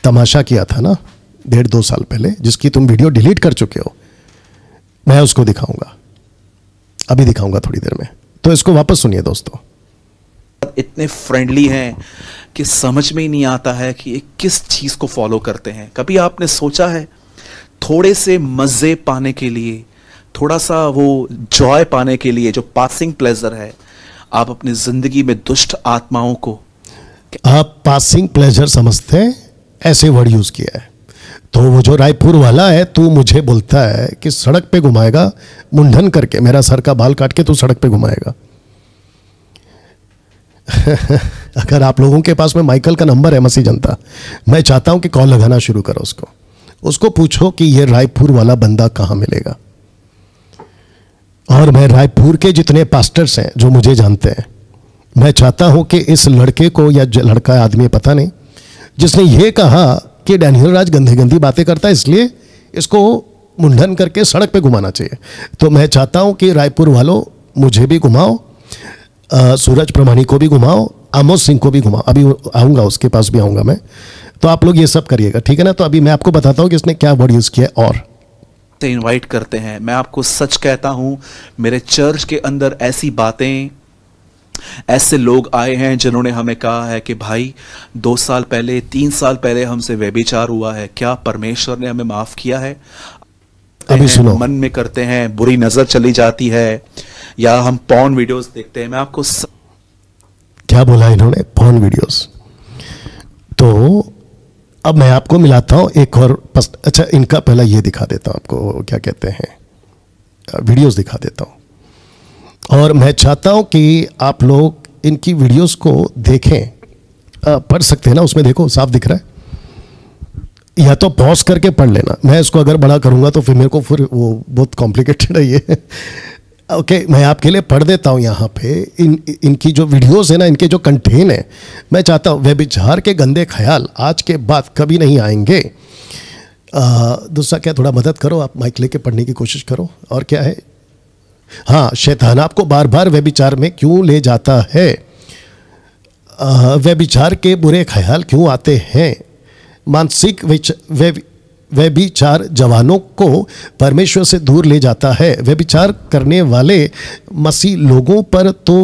तमाशा किया था ना 1.5-2 साल पहले, जिसकी तुम वीडियो डिलीट कर चुके हो, मैं उसको दिखाऊंगा, अभी दिखाऊंगा थोड़ी देर में। तो इसको वापस सुनिए दोस्तों। इतने फ्रेंडली हैं कि समझ में ही नहीं आता है कि ये किस चीज को फॉलो करते हैं। कभी आपने सोचा है थोड़े से मजे पाने के लिए, थोड़ा सा वो जॉय पाने के लिए, जो पासिंग प्लेजर है, आप अपनी जिंदगी में दुष्ट आत्माओं को, आप पासिंग प्लेजर समझते हैं, ऐसे वर्ड यूज किया है। तो वो जो रायपुर वाला है, तू मुझे बोलता है कि सड़क पे घुमाएगा, मुंडन करके मेरा सर का बाल काट के तू सड़क पे घुमाएगा। अगर आप लोगों के पास में माइकल का नंबर है, मसीह जनता, मैं चाहता हूं कि कॉल लगाना शुरू करो उसको पूछो कि ये रायपुर वाला बंदा कहां मिलेगा। और मैं रायपुर के जितने पास्टर्स हैं जो मुझे जानते हैं, मैं चाहता हूं कि इस लड़के को, या लड़का आदमी पता नहीं, जिसने ये कहा कि डैनियल राज गंदी बातें करता है इसलिए इसको मुंडन करके सड़क पे घुमाना चाहिए, तो मैं चाहता हूं कि रायपुर वालों मुझे भी घुमाओ, सूरज प्रमाणी को भी घुमाओ, आमोद सिंह को भी घुमाओ। अभी आऊंगा, उसके पास भी आऊंगा मैं। तो आप लोग ये सब करिएगा, ठीक है ना? तो अभी मैं आपको बताता हूं कि इसने क्या वर्ड यूज किया। और इनवाइट करते हैं। मैं आपको सच कहता हूं, मेरे चर्च के अंदर ऐसी बातें, ऐसे लोग आए हैं जिन्होंने हमें कहा है कि भाई 2 साल पहले, 3 साल पहले हमसे व्यभिचार हुआ है, क्या परमेश्वर ने हमें माफ किया है? अभी सुनो, मन में करते हैं, बुरी नजर चली जाती है, या हम पॉर्न वीडियोस देखते हैं। मैं आपको क्या बोला इन्होंने? Porn videos. तो अब मैं आपको मिलाता हूं एक और अच्छा, इनका पहला ये दिखा देता हूं आपको, क्या कहते हैं, वीडियोस दिखा देता हूं। और मैं चाहता हूं कि आप लोग इनकी वीडियोस को देखें, पढ़ सकते हैं ना, उसमें देखो साफ दिख रहा है, या तो पॉज करके पढ़ लेना। मैं इसको अगर बड़ा करूंगा तो फिर मेरे को फिर वो बहुत कॉम्प्लिकेटेड है ये। ओके, मैं आपके लिए पढ़ देता हूं यहाँ पे। इनकी जो वीडियोस है ना, इनके जो कंटेन है, मैं चाहता हूँ व्यभिचार के गंदे ख्याल आज के बाद कभी नहीं आएंगे। दूसरा क्या, थोड़ा मदद करो आप, माइक लेके पढ़ने की कोशिश करो। और क्या है, हाँ, शैतान आपको बार बार व्यभिचार में क्यों ले जाता है, व्यभिचार के बुरे ख्याल क्यों आते हैं, मानसिक व्यभिचार जवानों को परमेश्वर से दूर ले जाता है। व्यभिचार करने वाले मसीह लोगों पर तो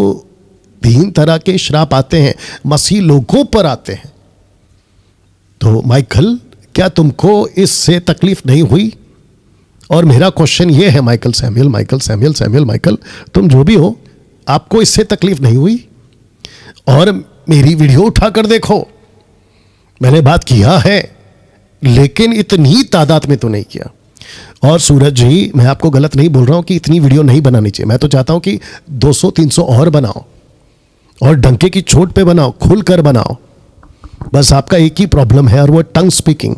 3 तरह के श्राप आते हैं, मसीह लोगों पर आते हैं। तो माइकल, क्या तुमको इससे तकलीफ नहीं हुई? और मेरा क्वेश्चन ये है, माइकल सैमुअल, तुम जो भी हो, आपको इससे तकलीफ नहीं हुई? और मेरी वीडियो उठाकर देखो, मैंने बात किया है, लेकिन इतनी तादाद में तो नहीं किया। और सूरज जी, मैं आपको गलत नहीं बोल रहा हूं कि इतनी वीडियो नहीं बनानी चाहिए। मैं तो चाहता हूं कि 200-300 और बनाओ, और डंके की चोट पे बनाओ, खुलकर बनाओ। बस आपका एक ही प्रॉब्लम है, और वो टंग स्पीकिंग।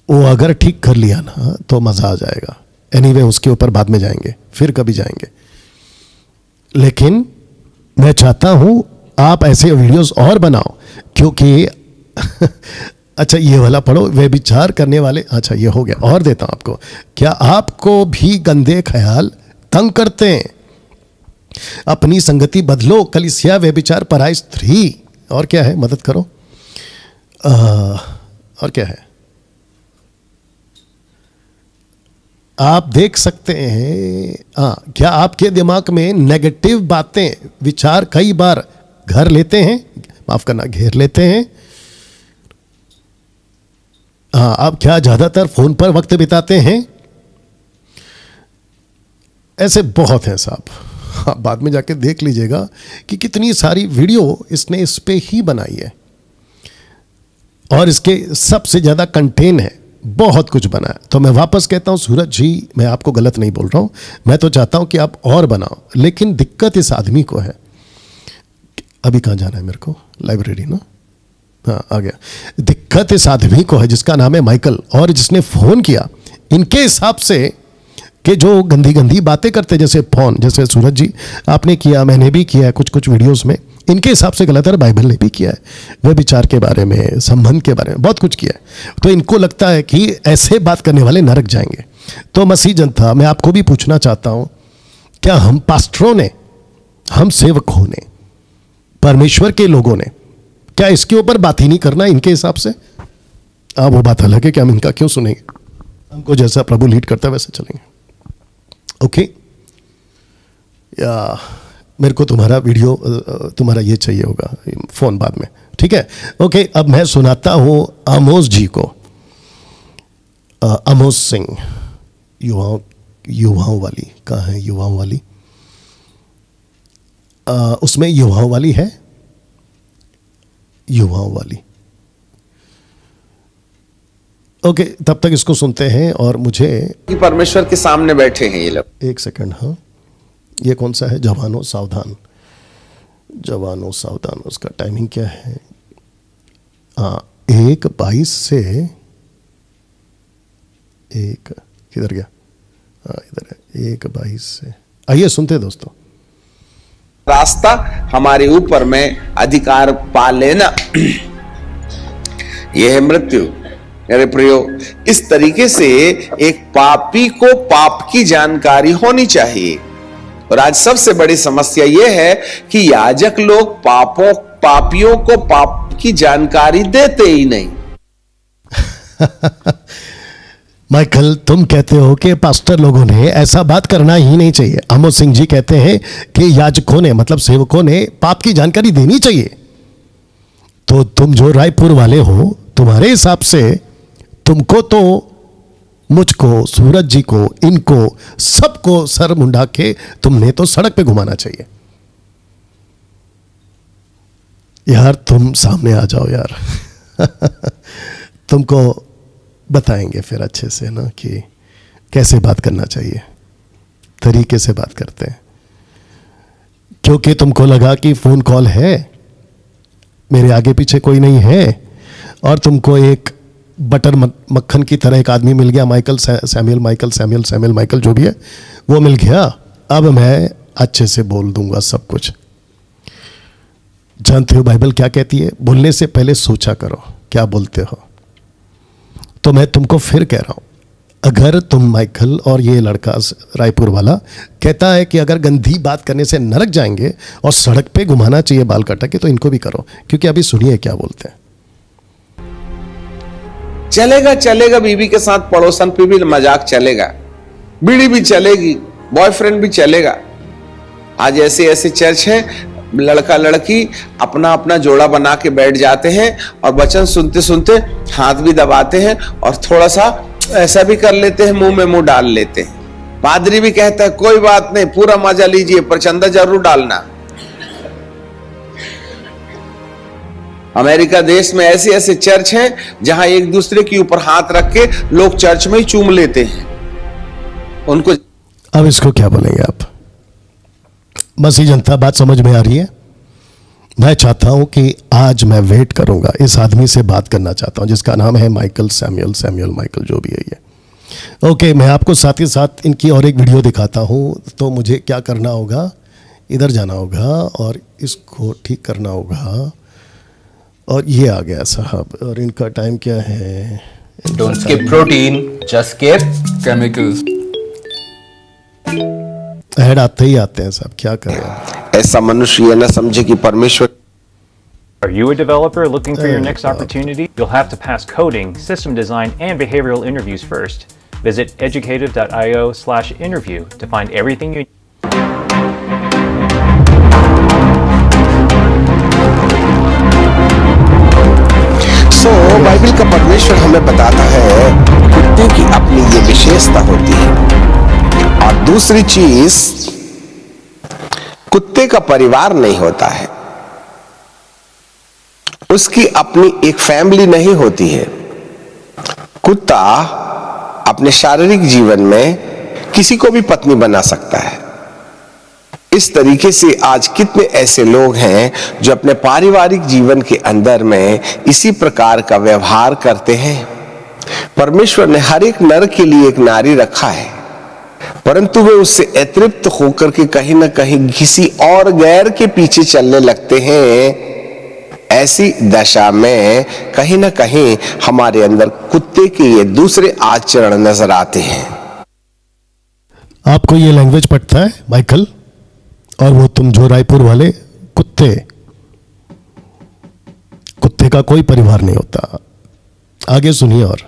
वो अगर ठीक कर लिया ना तो मजा आ जाएगा। एनीवे, उसके ऊपर बाद में जाएंगे, फिर कभी जाएंगे। लेकिन मैं चाहता हूं आप ऐसे वीडियोस और बनाओ, क्योंकि अच्छा, ये वाला पढ़ो, व्यभिचार करने वाले। अच्छा, ये हो गया। और देता हूं आपको। क्या आपको भी गंदे ख्याल तंग करते हैं? अपनी संगति बदलो, कलीसिया व्यभिचार पराई स्त्री। और क्या है, मदद करो। और क्या है, आप देख सकते हैं। क्या आपके दिमाग में नेगेटिव बातें, विचार कई बार घर लेते हैं, माफ करना, घेर लेते हैं? आप क्या ज्यादातर फोन पर वक्त बिताते हैं? ऐसे बहुत हैं साहब। आप बाद में जाके देख लीजिएगा कि कितनी सारी वीडियो इसने इस पे ही बनाई है और इसके सबसे ज़्यादा कंटेन है, बहुत कुछ बना है। तो मैं वापस कहता हूँ सूरज जी, मैं आपको गलत नहीं बोल रहा हूँ, मैं तो चाहता हूँ कि आप और बनाओ, लेकिन दिक्कत इस आदमी को है। अभी कहाँ जाना है मेरे को? लाइब्रेरी ना, हाँ आ गया। दिक्कत इस आदमी को है जिसका नाम है माइकल, और जिसने फ़ोन किया इनके हिसाब से कि जो गंदी गंदी बातें करते, जैसे फ़ोन, जैसे सूरज जी आपने किया, मैंने भी किया है कुछ कुछ वीडियोस में, इनके हिसाब से गलत है। बाइबल ने भी किया है, वह विचार के बारे में, संबंध के बारे में बहुत कुछ किया है। तो इनको लगता है कि ऐसे बात करने वाले नरक जाएंगे। तो मसीह जनता, मैं आपको भी पूछना चाहता हूँ, क्या हम पास्टरों ने, हम सेवकों ने, परमेश्वर के लोगों ने, क्या इसके ऊपर बात ही नहीं करना इनके हिसाब से? वो बात अलग है कि हम इनका क्यों सुनेंगे, हमको जैसा प्रभु लीड करता है वैसे चलेंगे। ओके, या मेरे को तुम्हारा वीडियो, तुम्हारा ये चाहिए होगा, फोन बाद में, ठीक है? ओके, अब मैं सुनाता हूं आमोस जी को, आमोस सिंह, युवाओं वाली, कहाँ है युवाओं वाली? उसमें युवाओं वाली है, युवाओं वाली। ओके, तब तक इसको सुनते हैं। और मुझे कि परमेश्वर के सामने बैठे हैं ये लोग। एक सेकंड, हाँ ये कौन सा है? जवानों सावधान, जवानों सावधान, उसका टाइमिंग क्या है? 1:22 से 1, किधर गया? इधर है, 1:22 से। आइए सुनते दोस्तों। रास्ता हमारे ऊपर में अधिकार पा लेना, यह है मृत्यु। मेरे प्रियो, इस तरीके से एक पापी को पाप की जानकारी होनी चाहिए। और आज सबसे बड़ी समस्या यह है कि याजक लोग पापियों को पाप की जानकारी देते ही नहीं। माइकल, तुम कहते हो कि पास्टर लोगों ने ऐसा बात करना ही नहीं चाहिए। आमोस सिंह जी कहते हैं कि याजकों ने, मतलब सेवकों ने, पाप की जानकारी देनी चाहिए। तो तुम जो रायपुर वाले हो, तुम्हारे हिसाब से तुमको तो, मुझको, सूरज जी को, इनको सबको सर मुंडा के तुमने तो सड़क पे घुमाना चाहिए। यार तुम सामने आ जाओ यार। तुमको बताएंगे फिर अच्छे से ना कि कैसे बात करना चाहिए, तरीके से बात करते हैं। क्योंकि तुमको लगा कि फोन कॉल है, मेरे आगे पीछे कोई नहीं है, और तुमको एक बटर मक्खन की तरह एक आदमी मिल गया, माइकल सैमुअल माइकल जो भी है वो मिल गया। अब मैं अच्छे से बोल दूंगा सब कुछ। जानते हो बाइबल क्या कहती है? बोलने से पहले सोचा करो क्या बोलते हो। तो मैं तुमको फिर कह रहा हूं, अगर तुम माइकल और ये लड़का रायपुर वाला कहता है कि अगर गंदी बात करने से नरक जाएंगे और सड़क पे घुमाना चाहिए बाल काटा के, तो इनको भी करो। क्योंकि अभी सुनिए क्या बोलते हैं। चलेगा, बीवी के साथ पड़ोसन पे भी मजाक चलेगा, बीड़ी भी चलेगी, बॉयफ्रेंड भी चलेगा। आज ऐसे ऐसे चर्च है, लड़का लड़की अपना अपना जोड़ा बना के बैठ जाते हैं और वचन सुनते सुनते हाथ भी दबाते हैं और थोड़ा सा ऐसा भी कर लेते हैं, मुंह में मुंह डाल लेते हैं। पादरी भी कहता है कोई बात नहीं, पूरा मजा लीजिए, पर चंदा जरूर डालना। अमेरिका देश में ऐसे ऐसे चर्च हैं जहां एक दूसरे के ऊपर हाथ रख के लोग चर्च में ही चूम लेते हैं उनको। अब इसको क्या बोलेंगे आप? मसीह जनता, बात समझ में आ रही है? मैं चाहता हूं कि आज मैं वेट करूंगा, इस आदमी से बात करना चाहता हूं जिसका नाम है माइकल सैमुअल माइकल, जो भी है ये। ओके, मैं आपको साथ ही साथ इनकी और एक वीडियो दिखाता हूं। तो मुझे क्या करना होगा, इधर जाना होगा और इसको ठीक करना होगा। और ये आ गया साहब, और इनका टाइम क्या है? Don't skip protein, just skip chemicals. Add आते ही आते हैं साहब, क्या करें? ऐसा मनुष्य ये न समझे कि परमेश्वर। Are you a developer looking for your next opportunity? You'll have to pass coding, system design, and behavioral interviews first. Visit educative.io/interview to find everything you need. Bible का परमेश्वर हमें बताता है कुत्ते की अपनी ये विशेषता होती है। और दूसरी चीज, कुत्ते का परिवार नहीं होता है, उसकी अपनी एक फैमिली नहीं होती है। कुत्ता अपने शारीरिक जीवन में किसी को भी पत्नी बना सकता है। इस तरीके से आज कितने ऐसे लोग हैं जो अपने पारिवारिक जीवन के अंदर में इसी प्रकार का व्यवहार करते हैं। परमेश्वर ने हर एक नर के लिए एक नारी रखा है, परंतु वे उससे अतृप्त होकर के कहीं ना कहीं किसी और गैर के पीछे चलने लगते हैं। ऐसी दशा में कहीं ना कहीं हमारे अंदर कुत्ते के ये दूसरे आचरण नजर आते हैं। आपको ये लैंग्वेज पढ़ता है माइकल? और वो तुम जो रायपुर वाले कुत्ते का कोई परिवार नहीं होता। आगे सुनिए। और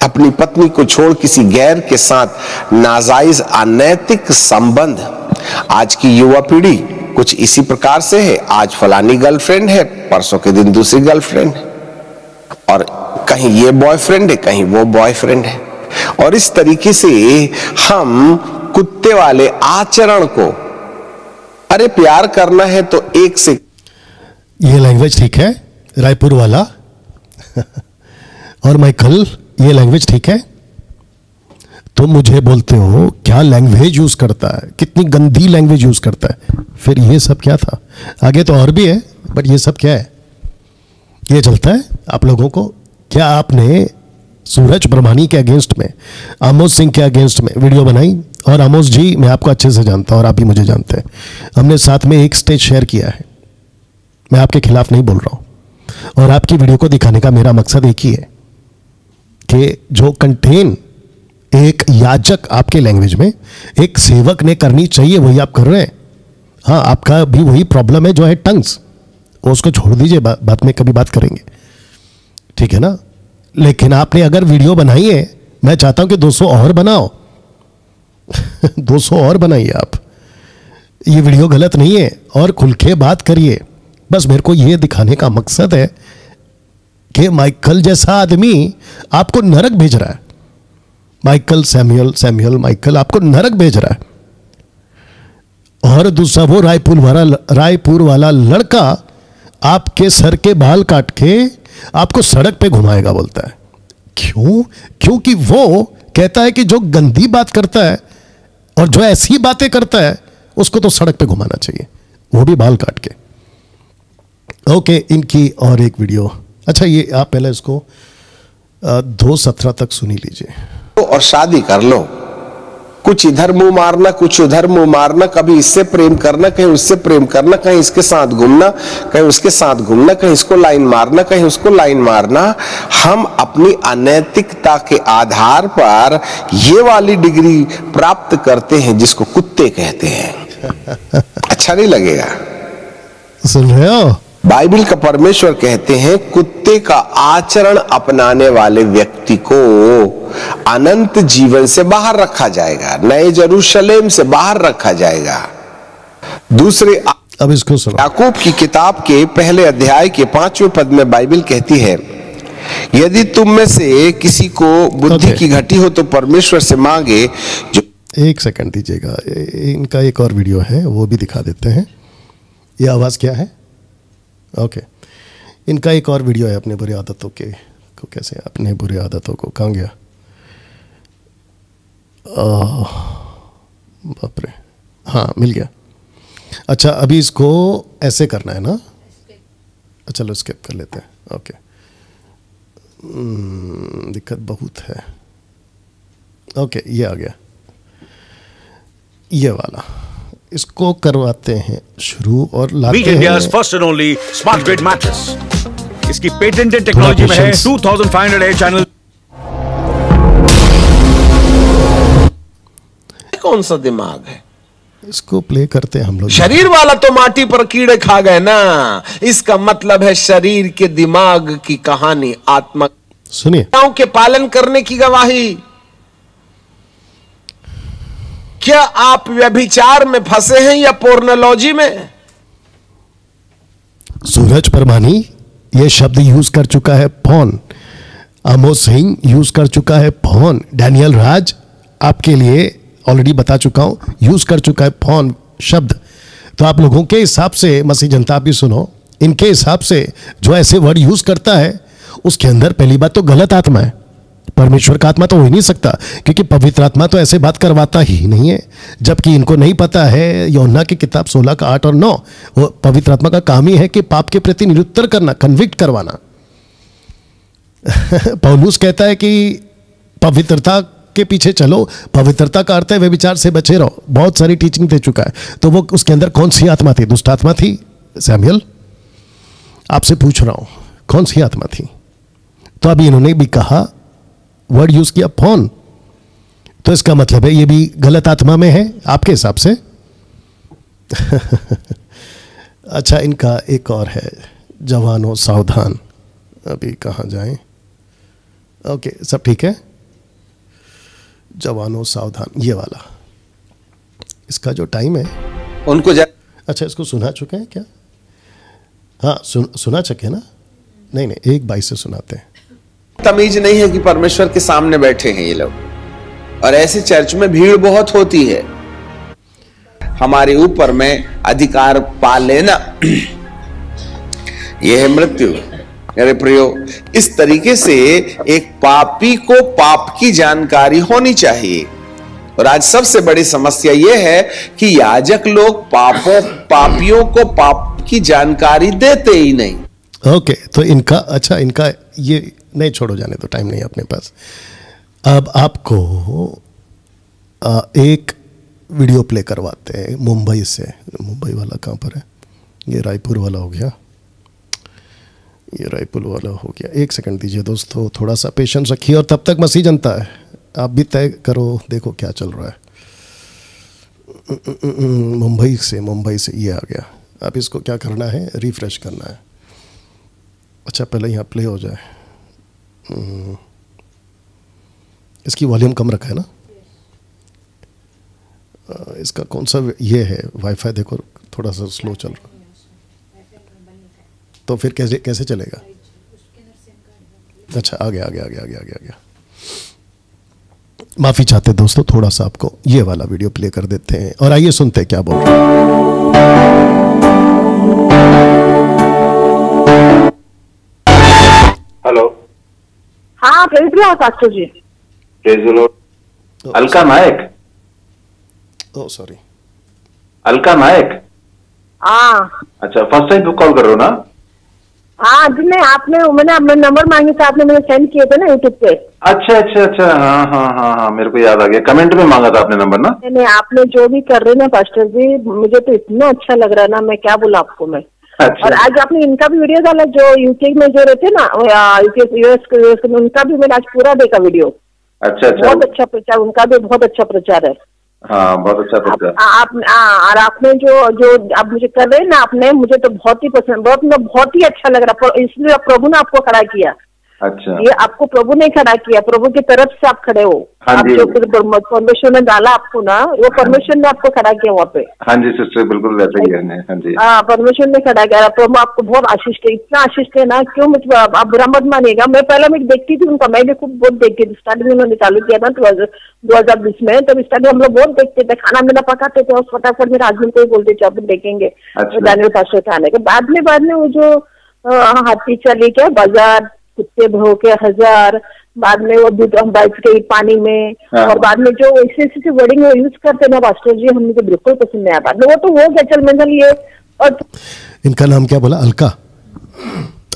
अपनी पत्नी को छोड़ किसी गैर के साथ नाजायज अनैतिक संबंध। आज की युवा पीढ़ी कुछ इसी प्रकार से है। आज फलानी गर्लफ्रेंड है, परसों के दिन दूसरी गर्लफ्रेंड है, और कहीं ये बॉयफ्रेंड है, कहीं वो बॉयफ्रेंड है। और इस तरीके से हम कुत्ते वाले आचरण को, अरे प्यार करना है तो एक से। ये लैंग्वेज ठीक है रायपुर वाला? और माइकल ये लैंग्वेज ठीक है? तुम मुझे बोलते हो क्या लैंग्वेज यूज करता है, कितनी गंदी लैंग्वेज यूज करता है। फिर ये सब क्या था? आगे तो और भी है, बट ये सब क्या है? ये चलता है आप लोगों को? क्या आपने सूरज ब्रह्मानी के अगेंस्ट में, आमोस सिंह के अगेंस्ट में वीडियो बनाई? और आमोस जी मैं आपको अच्छे से जानता हूं और आप भी मुझे जानते हैं, हमने साथ में एक स्टेज शेयर किया है। मैं आपके खिलाफ नहीं बोल रहा हूं, और आपकी वीडियो को दिखाने का मेरा मकसद एक ही है कि जो कंटेन एक याजक आपके लैंग्वेज में एक सेवक ने करनी चाहिए वही आप कर रहे हैं। हाँ, आपका भी वही प्रॉब्लम है जो है टंग्स, उसको छोड़ दीजिए, बाद में कभी बात करेंगे, ठीक है ना। लेकिन आपने अगर वीडियो बनाई है, मैं चाहता हूं कि 200 और बनाओ 200 और बनाइए आप। ये वीडियो गलत नहीं है, और खुल के बात करिए। बस मेरे को ये दिखाने का मकसद है कि माइकल जैसा आदमी आपको नरक भेज रहा है। माइकल सैमुअल माइकल आपको नरक भेज रहा है। और दूसरा वो रायपुर वाला लड़का आपके सर के बाल काट के आपको सड़क पे घुमाएगा बोलता है। क्यों? क्योंकि वो कहता है कि जो गंदी बात करता है और जो ऐसी बातें करता है उसको तो सड़क पे घुमाना चाहिए, वो भी बाल काट के। ओके, इनकी और एक वीडियो। अच्छा, ये आप पहले इसको 2:17 तक सुनी लीजिए। और शादी कर लो, कुछ इधर मुंह मारना, कुछ उधर मुंह मारना, कभी इससे प्रेम करना, कहीं उससे प्रेम करना, कहीं इसके साथ घूमना, कहीं उसके साथ घूमना, कहीं इसको लाइन मारना, कहीं उसको लाइन मारना। हम अपनी अनैतिकता के आधार पर ये वाली डिग्री प्राप्त करते हैं जिसको कुत्ते कहते हैं। अच्छा नहीं लगेगा? सुन रहे हो? बाइबल का परमेश्वर कहते हैं कुत्ते का आचरण अपनाने वाले व्यक्ति को अनंत जीवन से बाहर रखा जाएगा, नए यरूशलेम से बाहर रखा जाएगा। दूसरे अब इसको सुनो। याकूब की किताब के पहले अध्याय के 5वें पद में बाइबल कहती है, यदि तुम में से किसी को बुद्धि की घटी हो तो परमेश्वर से मांगे। जो एक सेकंड दीजिएगा, इनका एक और वीडियो है वो भी दिखा देते हैं। ये आवाज क्या है? ओके, इनका एक और वीडियो है अपने बुरी आदतों के को, कैसे अपने बुरी आदतों को, कहाँ गया? बाप रे, हाँ मिल गया। अच्छा, अभी इसको ऐसे करना है ना? चलो स्किप कर लेते हैं। ओके, दिक्कत बहुत है। ओके, ये आ गया, ये वाला इसको करवाते हैं शुरू और लाते हैं। India's first and only smart grid mattress. इसकी पेटेंटेड टेक्नोलॉजी में है 2500 एयर चैनल। कौन सा दिमाग है? इसको प्ले करते हैं हम लोग। शरीर वाला तो माटी पर कीड़े खा गए ना, इसका मतलब है शरीर के दिमाग की कहानी, आत्मा। सुनिए, के पालन करने की गवाही। क्या आप व्यभिचार में फंसे हैं या पोर्नोलॉजी में? सूरज परमानी ये शब्द यूज कर चुका है, फोन। आमोस सिंह यूज कर चुका है, फोन। डैनियल राज आपके लिए ऑलरेडी बता चुका हूं, यूज कर चुका है फोन शब्द। तो आप लोगों के हिसाब से, मसीह जनता भी सुनो, इनके हिसाब से जो ऐसे वर्ड यूज करता है उसके अंदर पहली बात तो गलत आत्मा है। परमेश्वर का आत्मा तो हो ही नहीं सकता, क्योंकि पवित्र आत्मा तो ऐसे बात करवाता ही नहीं है। जबकि इनको नहीं पता है यूहन्ना की किताब 16 का 8 और 9, वो पवित्र आत्मा का काम ही है कि पाप के प्रति निरुत्तर करना, कन्विक्ट करवाना। पौलुस कहता है कि पवित्रता के पीछे चलो, पवित्रता का अर्थ है व्यभिचार से बचे रहो। बहुत सारी टीचिंग दे चुका है। तो वो उसके अंदर कौन सी आत्मा थी? दुष्ट आत्मा थी? सैमुअल, आपसे पूछ रहा हूं, कौन सी आत्मा थी? तो अभी इन्होंने भी कहा, वर्ड यूज किया फोन, तो इसका मतलब है ये भी गलत आत्मा में है आपके हिसाब से। अच्छा, इनका एक और है, जवानों सावधान। अभी कहाँ जाएं? ओके, सब ठीक है। जवानों सावधान, ये वाला, इसका जो टाइम है उनको अच्छा, इसको सुना चुके हैं क्या? हाँ, सुना चुके हैं ना? नहीं, 1:22 से सुनाते हैं। तमीज नहीं है कि परमेश्वर के सामने बैठे हैं ये लोग, और ऐसे चर्च में भीड़ बहुत होती है। हमारे ऊपर में अधिकार पा लेना यह है मृत्यु। मेरे प्रियो, इस तरीके से एक पापी को पाप की जानकारी होनी चाहिए। और आज सबसे बड़ी समस्या यह है कि याजक लोग पापियों को पाप की जानकारी देते ही नहीं। ओके, तो इनका, अच्छा, इनका ये नहीं, छोड़ो, जाने तो, टाइम नहीं अपने पास। अब आपको एक वीडियो प्ले करवाते हैं मुंबई से। मुंबई वाला कहाँ पर है? ये रायपुर वाला हो गया, ये रायपुर वाला हो गया। 1 सेकंड दीजिए दोस्तों, थोड़ा सा पेशेंस रखिए। और तब तक मसीह जनता है, आप भी तय करो, देखो क्या चल रहा है। मुंबई से ये आ गया। अब इसको क्या करना है? रिफ्रेश करना है। अच्छा, पहले यहाँ प्ले हो जाए। इसकी वॉल्यूम कम रखा है ना? इसका कौन सा ये है? वाईफाई देखो, थोड़ा सा स्लो चल रहा, तो फिर कैसे चलेगा? अच्छा, आ गया। माफी चाहते दोस्तों, थोड़ा सा आपको ये वाला वीडियो प्ले कर देते हैं और आइए सुनते हैं क्या बोल रहे हैं। हेलो। हाँ, प्रेज लो पास्टर जी। प्रेज लो। अलका नायक। ओह सॉरी, अलका नायक। हाँ। अच्छा, फर्स्ट टाइम कॉल कर रहे हो ना? हाँ जी, मैंने अपना नंबर मांगे थे, आपने मुझे सेंड किए थे ना यूट्यूब पे। अच्छा, हाँ, मेरे को याद आ गया। कमेंट में मांगा था आपने नंबर ना? नहीं, आपने जो भी कर रहे ना पास्टर जी, मुझे तो इतना अच्छा लग रहा है ना, मैं क्या बोला आपको मैं। अच्छा। और आज आपने इनका भी वीडियो डाला, जो यूके में जो रहते ना, यूएस में, उनका भी मैंने आज पूरा देखा वीडियो। अच्छा। बहुत अच्छा प्रचार, उनका भी बहुत अच्छा प्रचार है। हाँ, बहुत अच्छा प्रचार। और आपने जो आप मुझे कर रहे हैं ना, आपने मुझे तो बहुत ही पसंद, बहुत ही अच्छा लग रहा, इसलिए प्रभु ने आपको खड़ा किया। अच्छा। ये आपको प्रभु ने खड़ा किया, प्रभु की तरफ से आप खड़े हो। हाँ आप जी। जो परमेश्वर ने डाला आपको ना, वो परमेश्वर ने आपको खड़ा किया वहाँ पे। हाँ जी सिस्टर, बिल्कुल वैसे ही है। हाँ जी। हाँ, परमेश्वर ने खड़ा किया। प्रभु आपको बहुत आशीष दे, इतना आशीष दे ना, क्यों मुझे आप बुरा मत मानिएगा। मैं पहले देखती थी उनका, मैं भी खूब बहुत देखती थी। स्टार्टिंग में उन्होंने चालू किया था 2020 में, तब स्टार्टिंग हम लोग बहुत देखते थे, खाना पीना पकाते थे और फटाफट मेरे हस्बैंड को ही बोलते थे, अब देखेंगे डैनियल पास्टर खाने के। बाद में वो जो हाथी चली क्या बाजार, कुत्ते भो के 1000, बाद में वो दूध बैठ गई पानी में, और बाद में जो ऐसे वर्डिंग यूज करते ना पास्टर जी, हमें तो बिल्कुल पसंद नहीं आया। बाद में वो तो वो क्या चल मंजल ये। और इनका नाम क्या बोला? अलका।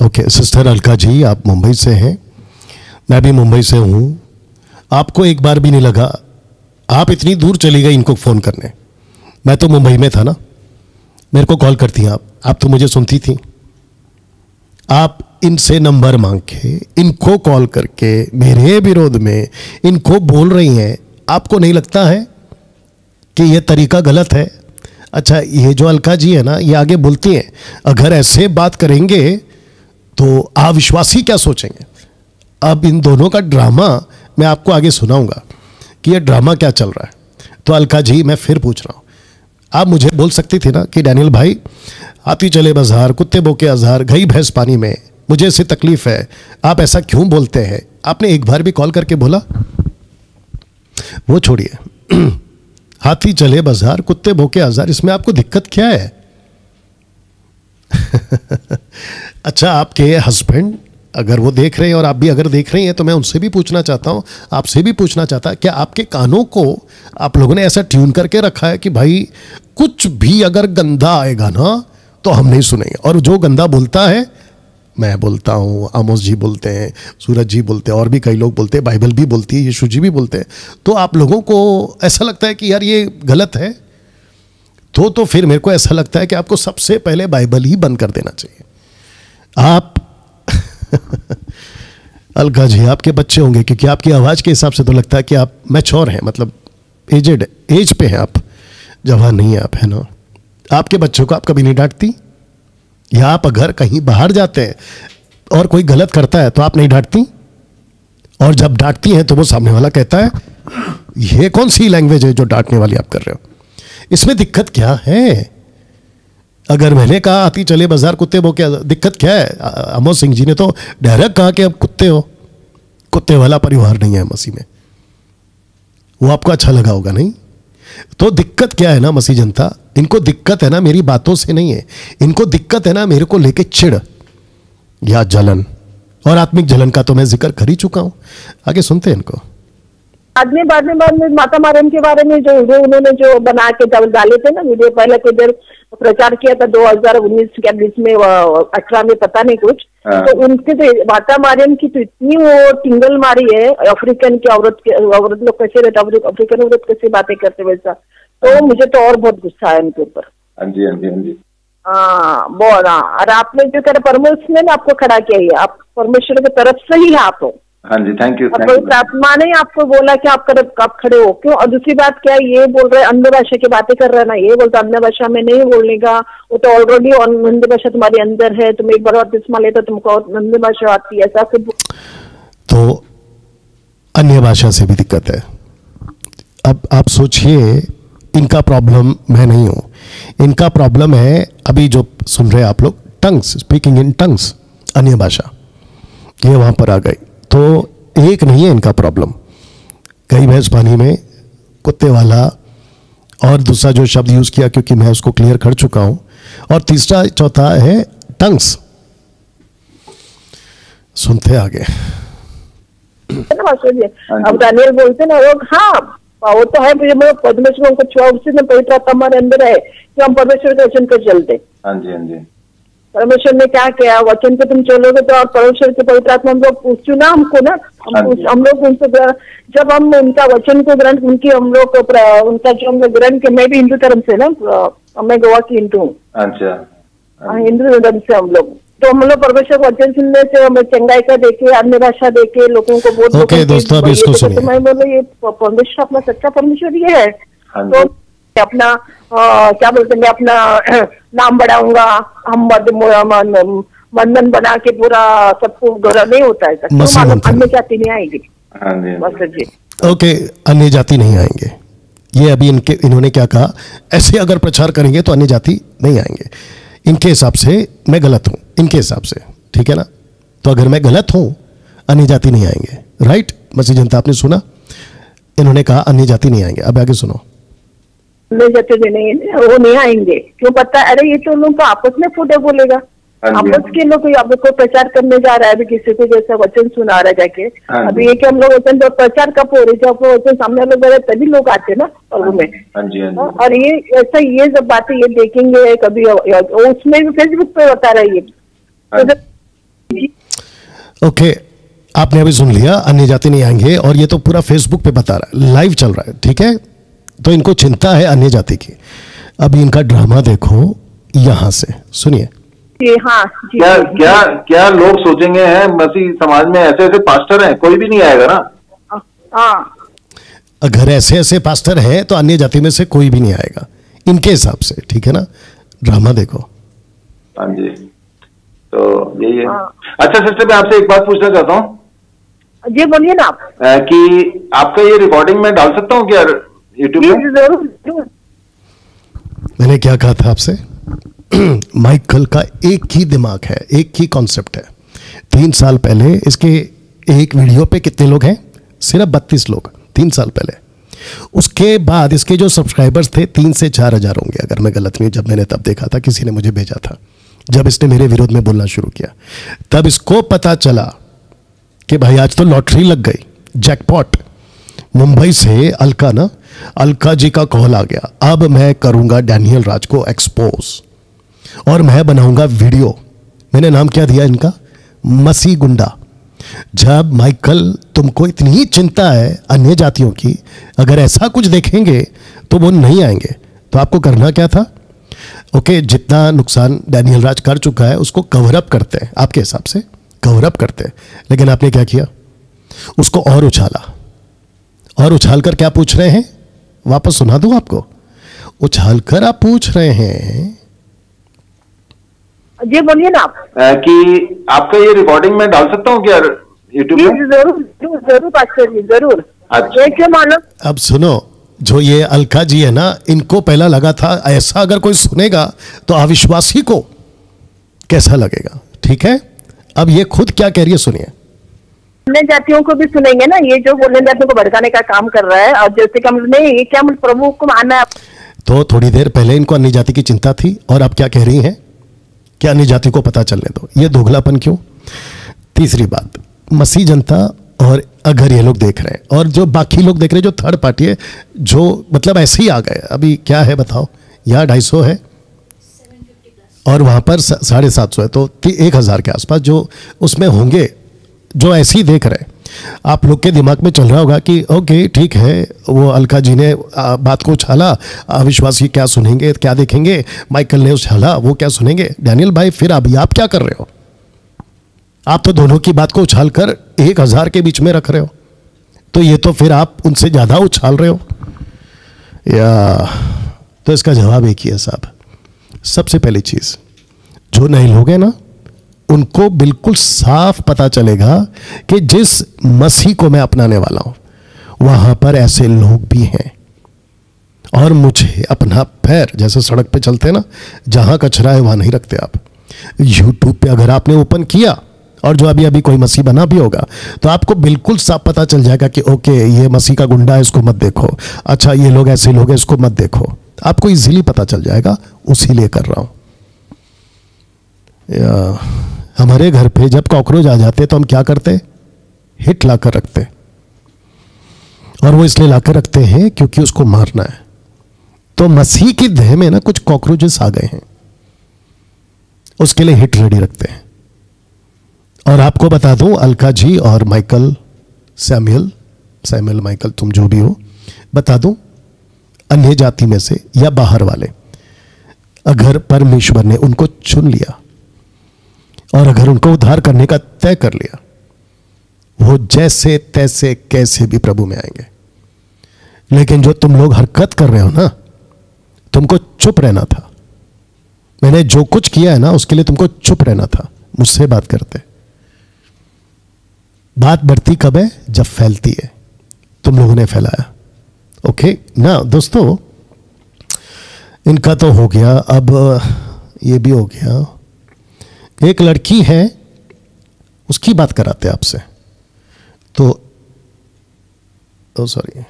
ओके, सिस्टर अलका जी, आप मुंबई से हैं, मैं भी मुंबई से हूँ। आपको एक बार भी नहीं लगा आप इतनी दूर चली गई इनको फ़ोन करने? मैं तो मुंबई में था ना, मेरे को कॉल करती हैं आप तो मुझे सुनती थी। आप इनसे नंबर मांग के, इनको कॉल करके मेरे विरोध में इनको बोल रही हैं। आपको नहीं लगता है कि यह तरीका गलत है? अच्छा, ये जो अलका जी है ना, ये आगे बोलती हैं, अगर ऐसे बात करेंगे तो अविश्वासी क्या सोचेंगे। अब इन दोनों का ड्रामा मैं आपको आगे सुनाऊंगा कि ये ड्रामा क्या चल रहा है। तो अलका जी, मैं फिर पूछ रहा हूँ, आप मुझे बोल सकती थी ना कि डैनियल भाई, हाथी चले बाजार, कुत्ते बोके आजार, गई भैंस पानी में, मुझे इससे तकलीफ है, आप ऐसा क्यों बोलते हैं? आपने एक बार भी कॉल करके बोला? वो छोड़िए, हाथी चले बाजार, कुत्ते भौंके हजार, इसमें आपको दिक्कत क्या है? अच्छा, आपके हस्बैंड अगर वो देख रहे हैं और आप भी अगर देख रही हैं तो मैं उनसे भी पूछना चाहता हूं, आपसे भी पूछना चाहता, क्या आपके कानों को आप लोगों ने ऐसा ट्यून करके रखा है कि भाई कुछ भी अगर गंदा आएगा ना तो हम नहीं सुनेंगे? और जो गंदा बोलता है, मैं बोलता हूँ, आमोस जी बोलते हैं, सूरज जी बोलते हैं, और भी कई लोग बोलते हैं, बाइबल भी बोलती है, यीशु जी भी बोलते हैं, तो आप लोगों को ऐसा लगता है कि यार ये गलत है, तो फिर मेरे को ऐसा लगता है कि आपको सबसे पहले बाइबल ही बंद कर देना चाहिए। आप अलका जी, आपके बच्चे होंगे, क्योंकि आपकी आवाज़ के हिसाब से तो लगता है कि आप मैच्योर हैं, मतलब एज पे हैं आप, जवान नहीं है आप, है ना? आपके बच्चों को आप कभी नहीं डांटती? या आप अगर कहीं बाहर जाते हैं और कोई गलत करता है तो आप नहीं डांटती? और जब डांटती हैं तो वो सामने वाला कहता है ये कौन सी लैंग्वेज है जो डांटने वाली आप कर रहे हो? इसमें दिक्कत क्या है? अगर मैंने कहा हाथी चले बाजार, कुत्ते वो, क्या दिक्कत क्या है? अमोद सिंह जी ने तो डायरेक्ट कहा कि अब कुत्ते हो, कुत्ते वाला परिवार नहीं है मसीह में। वो आपको अच्छा लगा होगा, नहीं? तो दिक्कत क्या है ना मसीह जनता, इनको दिक्कत है ना मेरी बातों से नहीं है, इनको दिक्कत है ना मेरे को लेके चिढ़ या जलन, और आत्मिक जलन का तो मैं जिक्र कर ही चुका हूं। आगे सुनते हैं इनको। बाद में माता मारियम के बारे में जो उन्होंने जो बना के डाले थे ना वीडियो, पहले के इधर प्रचार किया था 2019 के बीच में, 18 में, पता नहीं कुछ, तो उनके तो माता मारियम की तो इतनी वो टिंगल मारी है अफ्रीकन की औरत लोग कैसे रहते, अफ्रीकन औरत कैसे बातें करते वैसा, तो मुझे तो और बहुत गुस्सा है उनके ऊपर। हाँ जी, हाँ जी, हाँ जी, हाँ बहुत। हाँ, और आपने जो कह रहे परमेश्वर ने आपको खड़ा किया है, आप परमेश्वर की तरफ से ही आप हो। हाँ जी, थैंक यू। आत्मा ने आपको बोला कि आप खड़े हो क्यों? और दूसरी बात क्या है, ये बोल रहे अन्य भाषा की बातें कर रहे हैं ना, ये बोलते अन्य भाषा में नहीं बोलने का, वो तो ऑलरेडी अन्य भाषा तुम्हारे अंदर है, तुम एक बार बपतिस्मा लेते तो तुमको अन्य भाषा आती है, ऐसा कुछ। तो अन्य भाषा से भी दिक्कत है। अब आप सोचिए, इनका प्रॉब्लम मैं नहीं हूं, इनका प्रॉब्लम है अभी जो सुन रहे आप लोग, टंग्स, स्पीकिंग इन टंग्स, अन्य भाषा, ये वहां पर आ गई। तो एक नहीं है इनका प्रॉब्लम, कई भैंस पानी में, कुत्ते वाला, और दूसरा जो शब्द यूज किया क्योंकि मैं उसको क्लियर कर चुका हूं, और तीसरा चौथा है टंग्स। सुनते आगे। अब दानियल बोलते ना लोग, हाँ वो तो है, परमेश्वर को छुआ, उसी में पवित्र आत्मा हमारे अंदर है कि हम परमेश्वर के वचन पर चलते। हाँ जी, हाँ जी। परमेश्वर ने क्या किया, वचन पे तुम चलोगे तो, और परमेश्वर के पवित्र आत्मा हम लोग पूछू ना हमको ना, हम लोग उनसे जब हम उनका वचन को ग्रहण, उनकी हम लोग उनका जो हम लोग ग्रहण के, मैं भी हिंदू धर्म से ना, मैं गोवा की हिंदू हूँ। अच्छा। हिंदू धर्म से हम लोग, तो हम लोग परमेश्वर का वचन सुनने से हमें चंगाई का देखे, अन्य भाषा देखे, लोगों को बहुत ओके दोस्तों, अब इसको सुनिए। मैं बोलो ये परमेश्वर अपना सच्चा परमेश्वर ये है, तो अपना क्या बोलते हैं, अपना नाम बढ़ाऊंगा, हम बंधन बना के पूरा सबको गौरव नहीं होता है, अन्य जाति नहीं आएगी। ओके, अन्य जाति नहीं आएंगे, ये अभी इन्होंने क्या कहा, ऐसे अगर प्रचार करेंगे तो अन्य जाति नहीं आएंगे। इनके हिसाब से मैं गलत हूं, इनके हिसाब से, ठीक है ना? तो अगर मैं गलत हूं, अन्य जाति नहीं आएंगे, राइट? मसीह जनता, आपने सुना, इन्होंने कहा अन्य जाति नहीं आएंगे। अब आगे सुनो। अन्य जाति नहीं, वो नहीं आएंगे, क्यों पता? अरे ये तो लोग आपस में फूटे बोलेगा, आपस के लोग कोई प्रचार करने जा रहा है, अभी किसी को जैसा वचन सुना रहा है जाके, अभी ये कि हम लोग वचन तो प्रचार कब हो रही, जब वचन सामने लोग बोले तभी लोग आते ना पर्व में। और ये ऐसा, ये सब बातें ये देखेंगे कभी, उसमें भी फेसबुक पे बता रही है। ओके, आपने अभी सुन लिया, अन्य जाति नहीं आएंगे, और ये तो पूरा फेसबुक पे बता रहा है, लाइव चल रहा है, ठीक है? तो इनको चिंता है अन्य जाति की। अभी इनका ड्रामा देखो, यहां से सुनिए। हाँ जी, क्या लोग सोचेंगे हैं मसीह समाज में ऐसे ऐसे पास्टर हैं, कोई भी नहीं आएगा ना। हाँ, अगर ऐसे ऐसे पास्टर हैं तो अन्य जाति में से कोई भी नहीं आएगा इनके हिसाब से, ठीक है ना? ड्रामा देखो। हाँ जी, तो यही है। अच्छा सिस्टर, मैं आपसे एक बात पूछना चाहता हूँ। जी बोलिए ना आप। कि आपका ये रिकॉर्डिंग मैं डाल सकता हूँ क्या यूट्यूब पे? जरूर। मैंने क्या कहा था आपसे? माइकल का एक ही दिमाग है, एक ही कॉन्सेप्ट है। 3 साल पहले इसके एक वीडियो पे कितने लोग हैं? सिर्फ 32 लोग। 3 साल पहले उसके बाद इसके जो सब्सक्राइबर्स थे 3 से 4 हज़ार होंगे अगर मैं गलत नहीं, जब मैंने तब देखा था, किसी ने मुझे भेजा था जब इसने मेरे विरोध में बोलना शुरू किया। तब इसको पता चला कि भाई आज तो लॉटरी लग गई, जैकपॉट। मुंबई से अलका जी का कॉल आ गया, अब मैं करूंगा डैनियल राज को एक्सपोज और मैं बनाऊंगा वीडियो। मैंने नाम क्या दिया इनका, मसी गुंडा। जब माइकल तुमको इतनी चिंता है अन्य जातियों की, अगर ऐसा कुछ देखेंगे तो वो नहीं आएंगे, तो आपको करना क्या था? ओके, जितना नुकसान डैनियल राज कर चुका है उसको कवर अप करते हैं, आपके हिसाब से कवर अप करते हैं, लेकिन आपने क्या किया? उसको और उछाला। और उछाल कर क्या पूछ रहे हैं, वापस सुना दूं आपको? उछाल कर आप पूछ रहे हैं, जी बोलिए ना आप, कि आपका ये रिकॉर्डिंग मैं डाल सकता हूँ क्या यूट्यूब पे? जरूर जरूर पास्टर जी, जरूर। अच्छा, क्या मालूम? अब सुनो, जो ये अलका जी है ना, इनको पहला लगा था ऐसा अगर कोई सुनेगा तो अविश्वासी को कैसा लगेगा, ठीक है? अब ये खुद क्या कह रही है सुनिए। अन्य जातियों को भी सुनेंगे ना, ये जो अन्य जातियों को भड़काने का काम कर रहा है, और जैसे कि हम नहीं, ये क्या प्रभु को मानना है। तो थोड़ी देर पहले इनको अन्य जाति की चिंता थी, और अब क्या कह रही हैं कि अन्य जाति को पता चलने दो। ये दोगलापन क्यों? तीसरी बात, मसीह जनता, और अगर ये लोग देख रहे हैं और जो बाकी लोग देख रहे हैं, जो थर्ड पार्टी है, जो मतलब ऐसे ही आ गए, अभी क्या है बताओ, यहाँ 250 है और वहाँ पर 750 है, तो 1000 के आसपास जो उसमें होंगे जो ऐसे ही देख रहे हैं। आप लोग के दिमाग में चल रहा होगा कि ओके ठीक है, वो अलका जी ने बात को उछाला, अविश्वासी क्या सुनेंगे, क्या देखेंगे, माइकल ने उछाला, वो क्या सुनेंगे। डैनियल भाई फिर अभी आप क्या कर रहे हो? आप तो दोनों की बात को उछाल कर 1000 के बीच में रख रहे हो, तो ये तो फिर आप उनसे ज़्यादा उछाल रहे हो या? तो इसका जवाब एक ही है साहब। सबसे पहली चीज़, जो नए लोग हैं ना, उनको बिल्कुल साफ पता चलेगा कि जिस मसीह को मैं अपनाने वाला हूं वहां पर ऐसे लोग भी हैं, और मुझे अपना पैर, जैसे सड़क पे चलते हैं ना, जहां कचरा है वहां नहीं रखते आप। यूट्यूब पे अगर आपने ओपन किया, और जो अभी कोई मसीह बना भी होगा, तो आपको बिल्कुल साफ पता चल जाएगा कि ओके ये मसीह का गुंडा है, इसको मत देखो, अच्छा ये लोग ऐसे लोग हैं, इसको मत देखो। आपको इजीली पता चल जाएगा, उसी लिए कर रहा हूं। हमारे घर पे जब कॉकरोच आ जाते तो हम क्या करते? हिट लाकर रखते, और वो इसलिए लाकर रखते हैं क्योंकि उसको मारना है। तो मसीह की देह में ना कुछ कॉकरोचेस आ गए हैं, उसके लिए हिट रेडी रखते हैं। और आपको बता दूं, अलका जी और माइकल, सैमुअल माइकल, तुम जो भी हो, बता दूं, अन्य जाति में से या बाहर वाले, अगर परमेश्वर ने उनको चुन लिया और अगर उनको उद्धार करने का तय कर लिया, वो जैसे तैसे कैसे भी प्रभु में आएंगे। लेकिन जो तुम लोग हरकत कर रहे हो ना, तुमको चुप रहना था। मैंने जो कुछ किया है ना, उसके लिए तुमको चुप रहना था, मुझसे बात करते। बात बढ़ती कब है? जब फैलती है। तुम लोगों ने फैलाया, ओके ना दोस्तों। इनका तो हो गया, अब ये भी हो गया। एक लड़की है, उसकी बात कराते आपसे, तो सॉरी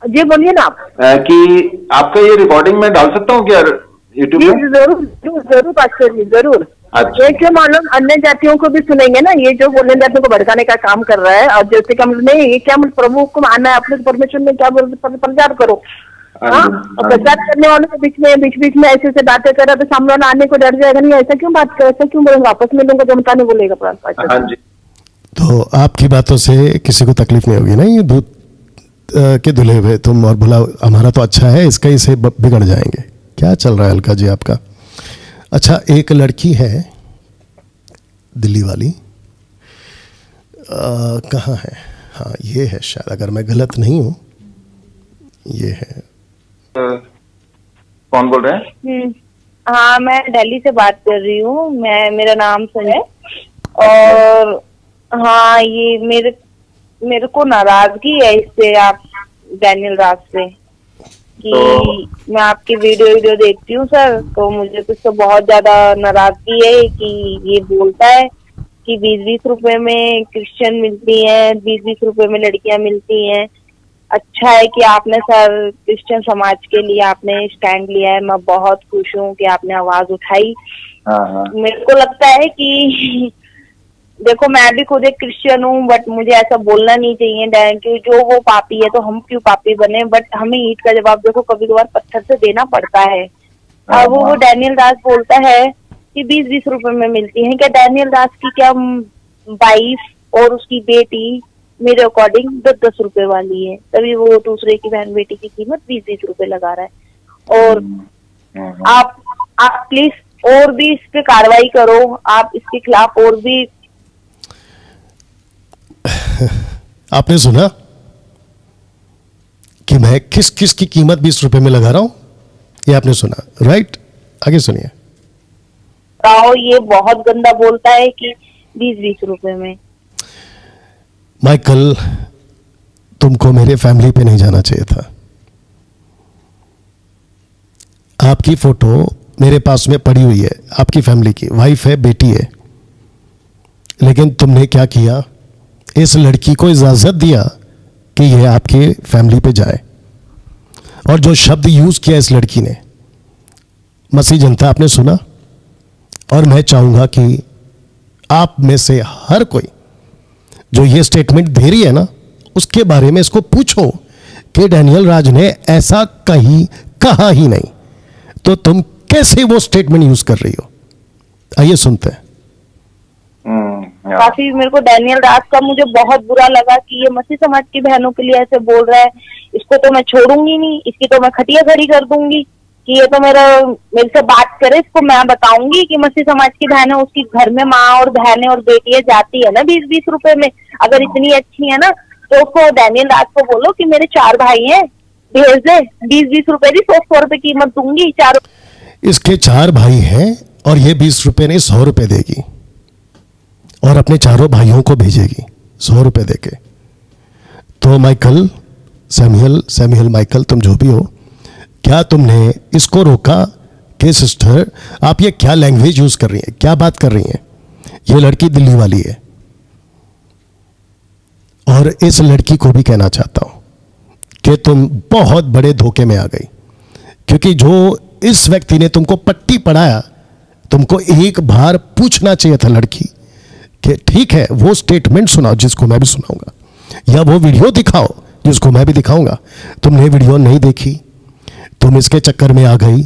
जी बोलिए ना आप, कि आपका ये रिकॉर्डिंग मैं डाल सकता हूँ क्या यूट्यूब पे? जरूर जरूर पास्टर जी, जरूर। अच्छा, ये क्या मालूम, अन्य जातियों को भी सुनेंगे ना, ये जो अन्य जातियों को भड़काने का काम कर रहा है, और जैसे कि हम नहीं, ये क्या प्रभु को मानना है, अपने परमेश्वर में क्या प्रचार करो। हाँ, और प्रचार करने वालों के बीच में ऐसे बातें कर रहा, तो सामने वाला आने को डर जाएगा, नहीं ऐसा क्यों बात कर, ऐसा क्यों बोलेंगे, आपस में लोगों को जमता नहीं बोलेगा। हाँ जी, तो आपकी बातों से किसी को तकलीफ नहीं होगी ना? ये दूध के धुले हुए तुम, और बोला हमारा तो अच्छा है, इसका ही से बिगड़ जाएंगे। क्या चल रहा है अलका जी आपका? अच्छा, एक लड़की है दिल्ली वाली, कहाँ है? हाँ ये है शायद, अगर मैं गलत नहीं हूँ, ये है। कौन बोल रहे हैं? हाँ, मैं दिल्ली से बात कर रही हूँ, मेरा नाम संजय। और हाँ, ये मेरे को नाराजगी है इससे, आप डैनियल राज से, कि मैं आपकी वीडियो देखती हूँ सर, तो मुझे कुछ तो बहुत ज्यादा नाराजगी है कि ये बोलता है कि 20-20 रुपए में क्रिश्चियन मिलती हैं, 20-20 रुपए में लड़कियां मिलती हैं, अच्छा है कि आपने सर क्रिश्चियन समाज के लिए आपने स्टैंड लिया है। मैं बहुत खुश हूँ कि आपने आवाज उठाई। मेरे को लगता है कि देखो मैं भी खुद एक क्रिश्चियन हूँ, बट मुझे ऐसा बोलना नहीं चाहिए कि जो वो पापी है तो हम क्यों पापी बने, बट हमें ईंट का जवाब देखो कभी कभार पत्थर से देना पड़ता है। वो डैनियल दास बोलता है कि 20-20 रुपए में मिलती है। क्या डैनियल दास की क्या वाइफ और उसकी बेटी मेरे अकॉर्डिंग 10-10 रुपए वाली है, तभी वो दूसरे की बहन बेटी की कीमत 20-20 रुपए लगा रहा है। और आप प्लीज और भी इस पे कार्रवाई करो, आप इसके खिलाफ और भी। आपने सुना कि मैं किस किस की कीमत 20 रुपए में लगा रहा हूं, ये आपने सुना, राइट? आगे सुनिए। ये बहुत गंदा बोलता है कि 20-20 रुपए में। माइकल, तुमको मेरे फैमिली पे नहीं जाना चाहिए था। आपकी फोटो मेरे पास में पड़ी हुई है, आपकी फैमिली की, वाइफ है, बेटी है, लेकिन तुमने क्या किया, इस लड़की को इजाजत दिया कि यह आपके फैमिली पे जाए, और जो शब्द यूज किया इस लड़की ने, मसीह जनता आपने सुना। और मैं चाहूंगा कि आप में से हर कोई जो ये स्टेटमेंट दे रही है ना, उसके बारे में इसको पूछो कि डैनियल राज ने ऐसा कहीं कहा ही नहीं, तो तुम कैसे वो स्टेटमेंट यूज कर रही हो? आइए सुनते हैं। काफी मेरे को डैनियल राज का मुझे बहुत बुरा लगा कि ये मसीह समाज की बहनों के लिए ऐसे बोल रहा है। इसको तो मैं छोड़ूंगी नहीं, इसकी तो मैं खटिया खड़ी कर दूंगी कि ये तो मेरे से बात करे, इसको मैं बताऊंगी कि मसीह समाज की बहन है, उसकी घर में माँ और बहनें और बेटियां जाती है ना 20-20 रुपए में, अगर इतनी अच्छी है ना तो उसको डैनियल राज को बोलो कि मेरे 4 भाई हैं, भेज दे 20-20 रुपए की 100 रुपए कीमत दूंगी। 4 इसके 4 भाई हैं और ये 20 रुपए नहीं 100 रुपए देगी और अपने चारों भाइयों को भेजेगी 100 रुपए देके। तो माइकल, सैमुअल माइकल, तुम जो भी हो, क्या तुमने इसको रोका कि सिस्टर आप ये क्या लैंग्वेज यूज कर रही हैं, क्या बात कर रही हैं? ये लड़की दिल्ली वाली है, और इस लड़की को भी कहना चाहता हूं कि तुम बहुत बड़े धोखे में आ गई, क्योंकि जो इस व्यक्ति ने तुमको पट्टी पढ़ाया, तुमको एक बार पूछना चाहिए था लड़की कि ठीक है वो स्टेटमेंट सुनाओ जिसको मैं भी सुनाऊंगा, या वो वीडियो दिखाओ जिसको मैं भी दिखाऊंगा। तुमने वीडियो नहीं देखी, तुम इसके चक्कर में आ गई,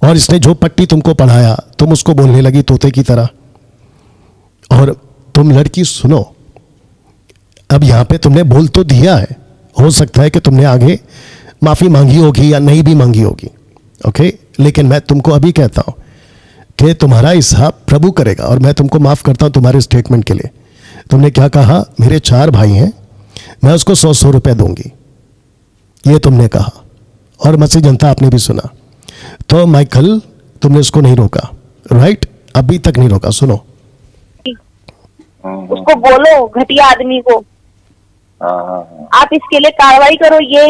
और इसने जो पट्टी तुमको पढ़ाया तुम उसको बोलने लगी तोते की तरह। और तुम लड़की सुनो, अब यहां पे तुमने बोल तो दिया है, हो सकता है कि तुमने आगे माफी मांगी होगी या नहीं भी मांगी होगी, ओके, लेकिन मैं तुमको अभी कहता हूं कि तुम्हारा हिसाब प्रभु करेगा, और मैं तुमको माफ करता हूं तुम्हारे स्टेटमेंट के लिए। तुमने क्या कहा? मेरे 4 भाई हैं, मैं उसको 100 रुपए दूंगी, ये तुमने कहा, और मसीह जनता आपने भी सुना। तो माइकल, तुमने उसको नहीं रोका, राइट? अभी तक नहीं रोका। सुनो, उसको बोलो घटिया आदमी को, आप इसके लिए कार्रवाई करो। ये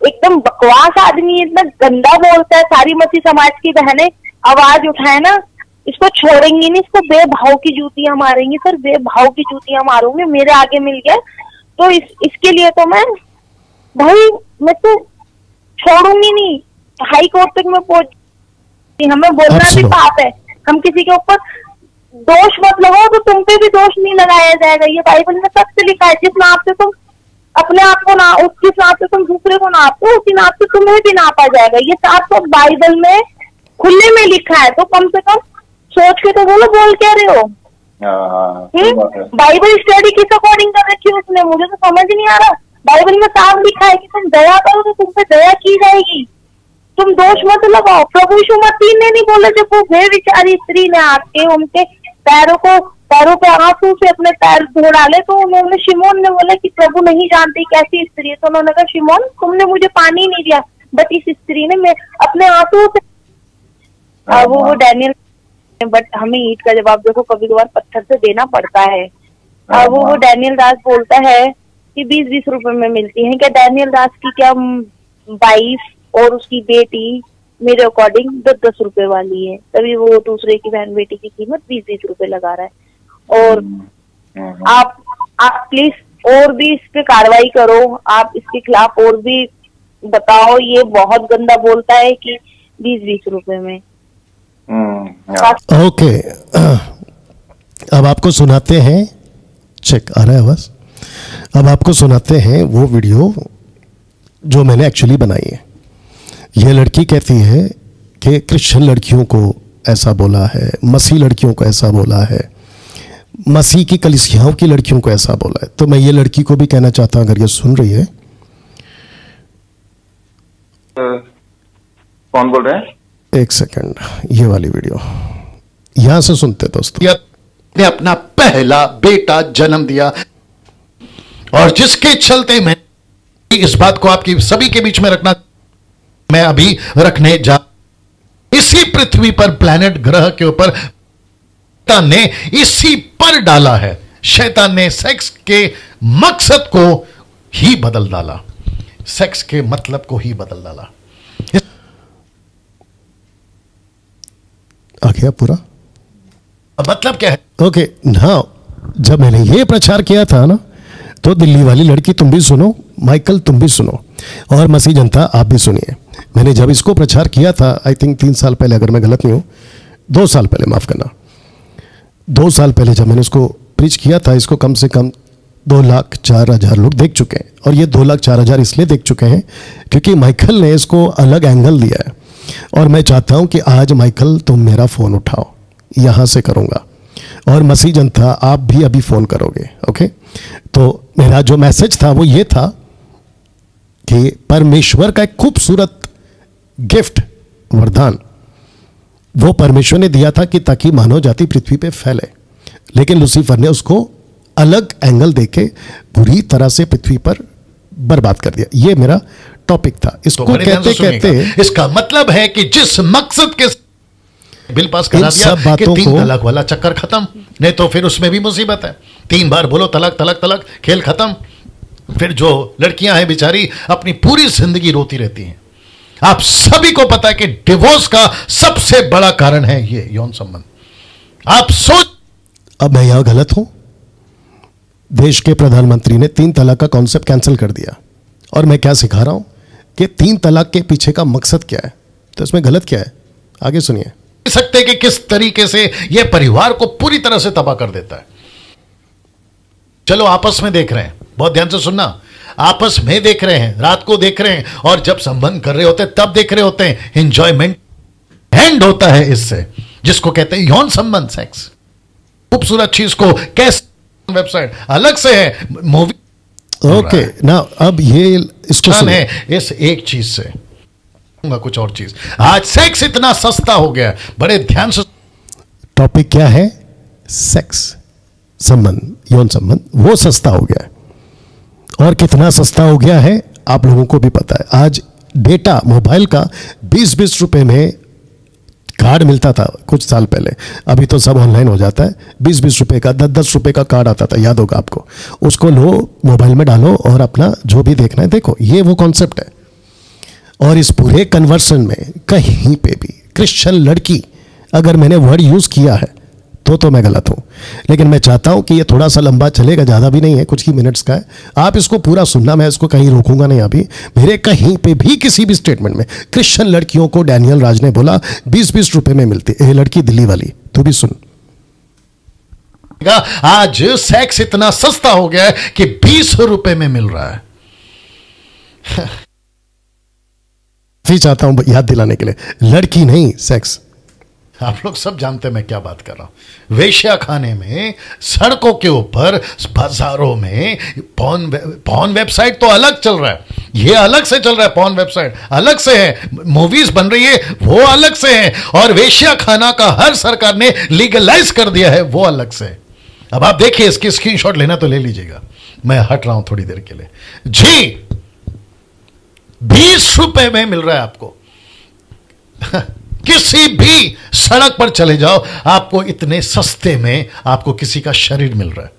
एकदम बकवास आदमी है, इतना गंदा बोलता है। सारी मसीह समाज की बहनें आवाज उठाए ना, इसको छोड़ेंगी नहीं, इसको बेभाव की जूतियां मारेंगी सर, बेभाव की जूतियां मारूंगी। मेरे आगे मिल गया तो इसके लिए तो मैं तो छोड़ूंगी नहीं, हाई कोर्ट तक मैं पहुंच। हमें बोलना भी पाप है, हम किसी के ऊपर दोष मत लगाओ तो तुम पे भी दोष नहीं लगाया जाएगा। ये बाइबल में सच से लिखा है, जिस नाप से तुम अपने आप को ना, जिस नाप से तुम दूसरे को नापो उसी नाप से तुम्हें भी नापा जाएगा। ये साफ तो बाइबल में खुले में लिखा है, तो कम से कम सोच के तो बोलो बोल क्या रहे हो। बाइबल स्टडी किस अकॉर्डिंग कर रखी है उसने, मुझे तो समझ नहीं आ रहा। बाइबल में साफ लिखा है कि तुम दया करो तो तुम पे दया की जाएगी, तुम दोष मत लगाओ। प्रभु यीशु मसीह ने नहीं बोला, जब वो बेविचारी स्त्री ने आके उनके पैरों पे आंसू से अपने पैर धो डाले, तो उन्होंने, शिमोन ने बोला कि प्रभु नहीं जानती कैसी स्त्री है, तो उन्होंने कहा शिमोन तुमने मुझे पानी नहीं दिया, बट इस स्त्री ने मैं अपने आंसू से वो डैनियल, बट हमें ईंट का जवाब देखो कभी कभार पत्थर से देना पड़ता है। वो डैनियल दास बोलता है कि 20-20 रुपए में मिलती है। क्या डैनियल दास की क्या वाइफ और उसकी बेटी मेरे अकॉर्डिंग 10-10 रुपए वाली है, तभी वो दूसरे की बहन बेटी की कीमत 20-20 रुपए लगा रहा है। और आप प्लीज और भी इस पे कार्रवाई करो, आप इसके खिलाफ और भी बताओ। ये बहुत गंदा बोलता है कि 20-20 रुपए में। ओके, अब आपको सुनाते हैं, चेक आ रहा है बस, अब आपको सुनाते हैं वो वीडियो जो मैंने एक्चुअली बनाई है। ये लड़की कहती है कि क्रिश्चियन लड़कियों को ऐसा बोला है, मसीह लड़कियों को ऐसा बोला है, मसीह की कलीसियाओं की लड़कियों को ऐसा बोला है। तो मैं ये लड़की को भी कहना चाहता हूं, अगर ये सुन रही है। कौन बोल रहे हैं? एक सेकंड, ये वाली वीडियो यहां से सुनते दोस्तों। ने अपना पहला बेटा जन्म दिया और जिसके चलते मैं इस बात को आपकी सभी के बीच में रखना, मैं अभी रखने जा, इसी पृथ्वी पर प्लैनेट ग्रह के ऊपर शैतान ने इसी पर डाला है। शैतान ने सेक्स के मकसद को ही बदल डाला, सेक्स के मतलब को ही बदल डाला। आ गया पूरा? मतलब क्या है? ओके ना, जब मैंने ये प्रचार किया था ना, तो दिल्ली वाली लड़की तुम भी सुनो, माइकल तुम भी सुनो, और मसीह जनता आप भी सुनिए। मैंने जब इसको प्रचार किया था, आई थिंक 3 साल पहले, अगर मैं गलत नहीं हूं, 2 साल पहले, माफ करना, 2 साल पहले जब मैंने इसको प्रीच किया था, इसको कम से कम 2,04,000 लोग देख चुके हैं। और ये 2,04,000 इसलिए देख चुके हैं क्योंकि माइकल ने इसको अलग एंगल दिया है। और मैं चाहता हूं कि आज माइकल तुम मेरा फोन उठाओ, यहां से करूंगा, और मसीह जनता आप भी अभी फोन करोगे। ओके, तो मेरा जो मैसेज था वो ये था कि परमेश्वर का एक खूबसूरत गिफ्ट, वरदान, वो परमेश्वर ने दिया था कि ताकि मानव जाति पृथ्वी पे फैले, लेकिन लूसीफर ने उसको अलग एंगल देके बुरी तरह से पृथ्वी पर बर्बाद कर दिया। ये मेरा टॉपिक था। इसको तो कहते कहते इसका मतलब है कि जिस मकसद के बिल पास करा दिया सब बातों कि 3 को, तलाक वाला चक्कर खत्म, नहीं तो फिर उसमें भी मुसीबत है। 3 बार बोलो तलाक तलाक तलाक, खेल खत्म। फिर जो लड़कियां हैं बेचारी अपनी पूरी जिंदगी रोती रहती हैं। आप सभी को पता है कि डिवोर्स का सबसे बड़ा कारण है ये यौन संबंध। आप सोच, अब मैं यहां गलत हूं? देश के प्रधानमंत्री ने 3 तलाक का कॉन्सेप्ट कैंसिल कर दिया, और मैं क्या सिखा रहा हूं कि 3 तलाक के पीछे का मकसद क्या है, तो इसमें गलत क्या है, आगे सुनिए। सकते कि किस तरीके से यह परिवार को पूरी तरह से तबाह कर देता है। चलो आपस में देख रहे हैं, बहुत ध्यान से सुनना, आपस में देख रहे हैं, रात को देख रहे हैं, और जब संबंध कर रहे होते हैं तब देख रहे होते हैं। एंजॉयमेंट एंड होता है इससे, जिसको कहते हैं यौन संबंध, सेक्स। खूबसूरत चीज को कैसे, वेबसाइट अलग से है, मूवी ओके ना। अब ये इसको है इस एक चीज से, कुछ और चीज। आज सेक्स इतना सस्ता हो गया, बड़े ध्यान से। टॉपिक क्या है? सेक्स, संबंध, यौन संबंध, वो सस्ता हो गया है। और कितना सस्ता हो गया है आप लोगों को भी पता है। आज डेटा मोबाइल का 20-20 रुपए में कार्ड मिलता था कुछ साल पहले, अभी तो सब ऑनलाइन हो जाता है। 20-20 रुपए का, 10-10 रुपए का कार्ड आता था, याद होगा आपको। उसको लो, मोबाइल में डालो और अपना जो भी देखना है देखो। ये वो कॉन्सेप्ट है। और इस पूरे कन्वर्सन में कहीं पे भी क्रिश्चियन लड़की, अगर मैंने वर्ड यूज किया है तो मैं गलत हूं, लेकिन मैं चाहता हूं कि ये थोड़ा सा लंबा चलेगा, ज्यादा भी नहीं है, कुछ ही मिनट्स का है। आप इसको पूरा सुनना, मैं इसको कहीं रोकूंगा नहीं। अभी मेरे कहीं पे भी किसी भी स्टेटमेंट में क्रिश्चियन लड़कियों को डैनियल राज ने बोला 20-20 रुपए में मिलती। ये लड़की दिल्ली वाली, तू भी सुन। आज सेक्स इतना सस्ता हो गया है कि 20 रुपए में मिल रहा है। फिर चाहता हूं याद दिलाने के लिए, लड़की नहीं, सेक्स। आप लोग सब जानते हैं मैं क्या बात कर रहा हूं। वेश्या खाने में, सड़कों के ऊपर, बाजारों में पॉर्न वेबसाइट तो अलग चल रहा है, ये अलग से चल रहा है। पॉर्न वेबसाइट अलग से है, मूवीज बन रही है वो अलग से है, और वेश्या खाना का हर सरकार ने लीगलाइज कर दिया है वो अलग से। अब आप देखिए, इसकी स्क्रीनशॉट लेना तो ले लीजिएगा, मैं हट रहा हूं थोड़ी देर के लिए। जी 20 रुपए में मिल रहा है आपको। किसी भी सड़क पर चले जाओ, आपको इतने सस्ते में आपको किसी का शरीर मिल रहा है।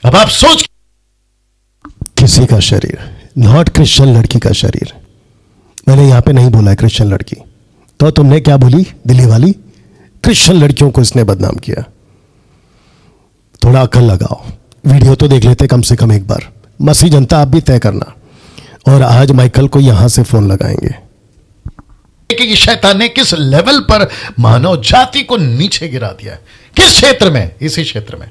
अब आप सोच, किसी का शरीर, नॉट क्रिश्चियन लड़की का शरीर। मैंने यहां पे नहीं बोला है क्रिश्चियन लड़की। तो तुमने क्या बोली, दिल्ली वाली? क्रिश्चियन लड़कियों को इसने बदनाम किया। थोड़ा अकल लगाओ, वीडियो तो देख लेते कम से कम एक बार। मसीह जनता आप भी तय करना। और आज माइकल को यहां से फोन लगाएंगे कि शैतान ने किस लेवल पर मानव जाति को नीचे गिरा दिया है। किस क्षेत्र में? इसी क्षेत्र में,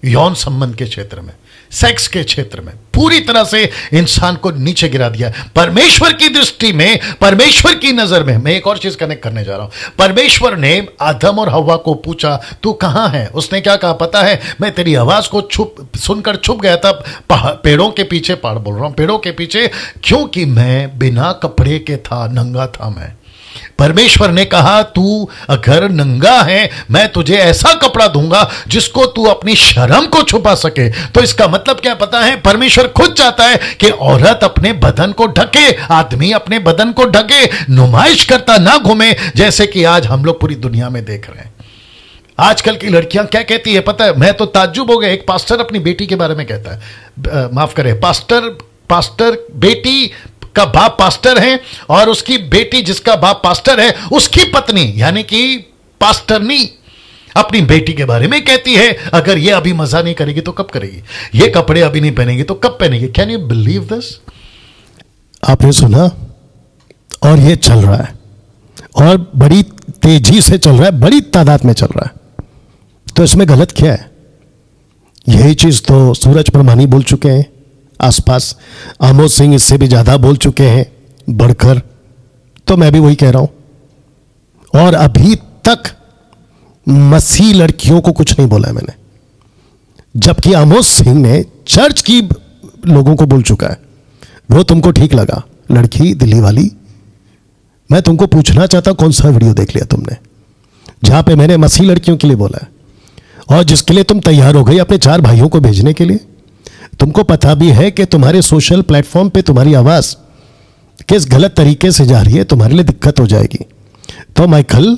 यौन संबंध के क्षेत्र में, सेक्स के क्षेत्र में पूरी तरह से इंसान को नीचे गिरा दिया। परमेश्वर की दृष्टि में, परमेश्वर की नजर में, मैं एक और चीज कनेक्ट करने जा रहा हूं। परमेश्वर ने आदम और हव्वा को पूछा तू कहां है? उसने क्या कहा पता है? मैं तेरी आवाज को सुनकर छुप गया था पेड़ों के पीछे। पहाड़ बोल रहा हूं, पेड़ों के पीछे, क्योंकि मैं बिना कपड़े के था, नंगा था मैं। परमेश्वर ने कहा तू अगर नंगा है मैं तुझे ऐसा कपड़ा दूंगा जिसको तू अपनी शर्म को छुपा सके। तो इसका मतलब क्या पता है? परमेश्वर खुद चाहता है कि औरत अपने बदन को ढके, आदमी अपने बदन को ढके, नुमाइश करता ना घूमे जैसे कि आज हम लोग पूरी दुनिया में देख रहे हैं। आजकल की लड़कियां क्या कहती है पता है? मैं तो ताज्जुब हो गया। एक पास्टर अपनी बेटी के बारे में कहता है, माफ करे, पास्टर बेटी का बाप पास्टर है और उसकी बेटी जिसका बाप पास्टर है उसकी पत्नी यानी कि पास्टरनी अपनी बेटी के बारे में कहती है अगर ये अभी मजा नहीं करेगी तो कब करेगी, ये कपड़े अभी नहीं पहनेगी तो कब पहनेगी। Can you believe this? आपने सुना? और ये चल रहा है और बड़ी तेजी से चल रहा है, बड़ी तादाद में चल रहा है। तो इसमें गलत क्या है? यही चीज तो सूरज परमानी बोल चुके हैं आसपास, आमोद सिंह इससे भी ज्यादा बोल चुके हैं बढ़कर। तो मैं भी वही कह रहा हूं। और अभी तक मसीह लड़कियों को कुछ नहीं बोला है मैंने, जबकि आमोद सिंह ने चर्च की लोगों को बोल चुका है। वो तुमको ठीक लगा लड़की दिल्ली वाली? मैं तुमको पूछना चाहता कौन सा वीडियो देख लिया तुमने जहां पे मैंने मसीह लड़कियों के लिए बोला है और जिसके लिए तुम तैयार हो गई अपने 4 भाइयों को भेजने के लिए? तुमको पता भी है कि तुम्हारे सोशल प्लेटफॉर्म पे तुम्हारी आवाज किस गलत तरीके से जा रही है, तुम्हारे लिए दिक्कत हो जाएगी। तो माइकल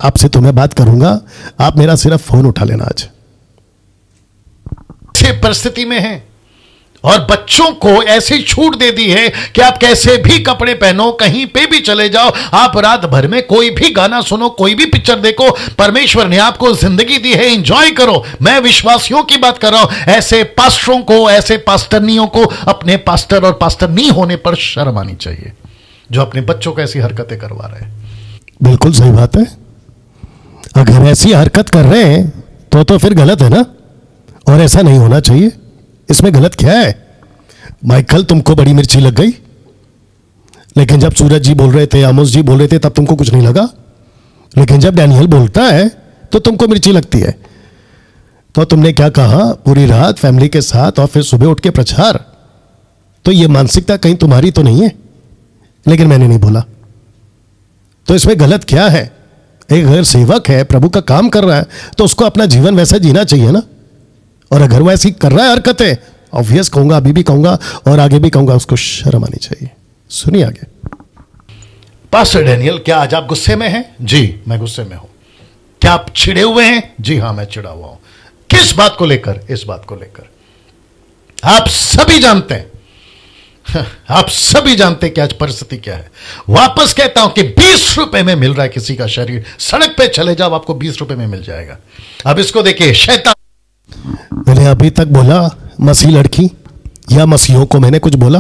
आपसे तो मैं बात करूंगा, आप मेरा सिर्फ फोन उठा लेना आज। परिस्थिति में है और बच्चों को ऐसी छूट दे दी है कि आप कैसे भी कपड़े पहनो, कहीं पे भी चले जाओ, आप रात भर में कोई भी गाना सुनो, कोई भी पिक्चर देखो। परमेश्वर ने आपको जिंदगी दी है, एंजॉय करो। मैं विश्वासियों की बात कर रहा हूं। ऐसे पास्टरों को, ऐसे पास्टरनियों को अपने पास्टर और पास्टरनी होने पर शर्म आनी चाहिए जो अपने बच्चों को ऐसी हरकतें करवा रहे हैं। बिल्कुल सही बात है। अगर ऐसी हरकत कर रहे हैं तो फिर गलत है ना, और ऐसा नहीं होना चाहिए। इसमें गलत क्या है? माइकल तुमको बड़ी मिर्ची लग गई, लेकिन जब सूरज जी बोल रहे थे, आमोस जी बोल रहे थे, तब तुमको कुछ नहीं लगा। लेकिन जब डैनियल बोलता है तो तुमको मिर्ची लगती है। तो तुमने क्या कहा? पूरी रात फैमिली के साथ और फिर सुबह उठ के प्रचार। तो ये मानसिकता कहीं तुम्हारी तो नहीं है? लेकिन मैंने नहीं बोला। तो इसमें गलत क्या है? एक अगर सेवक है, प्रभु का काम कर रहा है, तो उसको अपना जीवन वैसा जीना चाहिए ना। और अगर वो ऐसी कर रहा है हरकतें, ऑब्वियस कहूंगा, अभी भी कहूंगा और आगे भी कहूंगा, उसको शर्म आनी चाहिए। सुनिए आगे। पास्टर डैनियल, क्या आज आप गुस्से में हैं? जी मैं गुस्से में हूं। क्या आप चिढ़े हुए हैं? जी हां मैं चिढ़ा हुआ हूं। किस बात को लेकर? इस बात को लेकर। आप सभी जानते हैं, आप सभी जानते हैं कि आज परिस्थिति क्या है। वापस कहता हूं कि 20 रुपए में मिल रहा है किसी का शरीर। सड़क पे चले जाओ, आपको 20 रुपए में मिल जाएगा। अब इसको देखिए, शैतान। मैंने अभी तक बोला मसीह लड़की या मसीहों को मैंने कुछ बोला?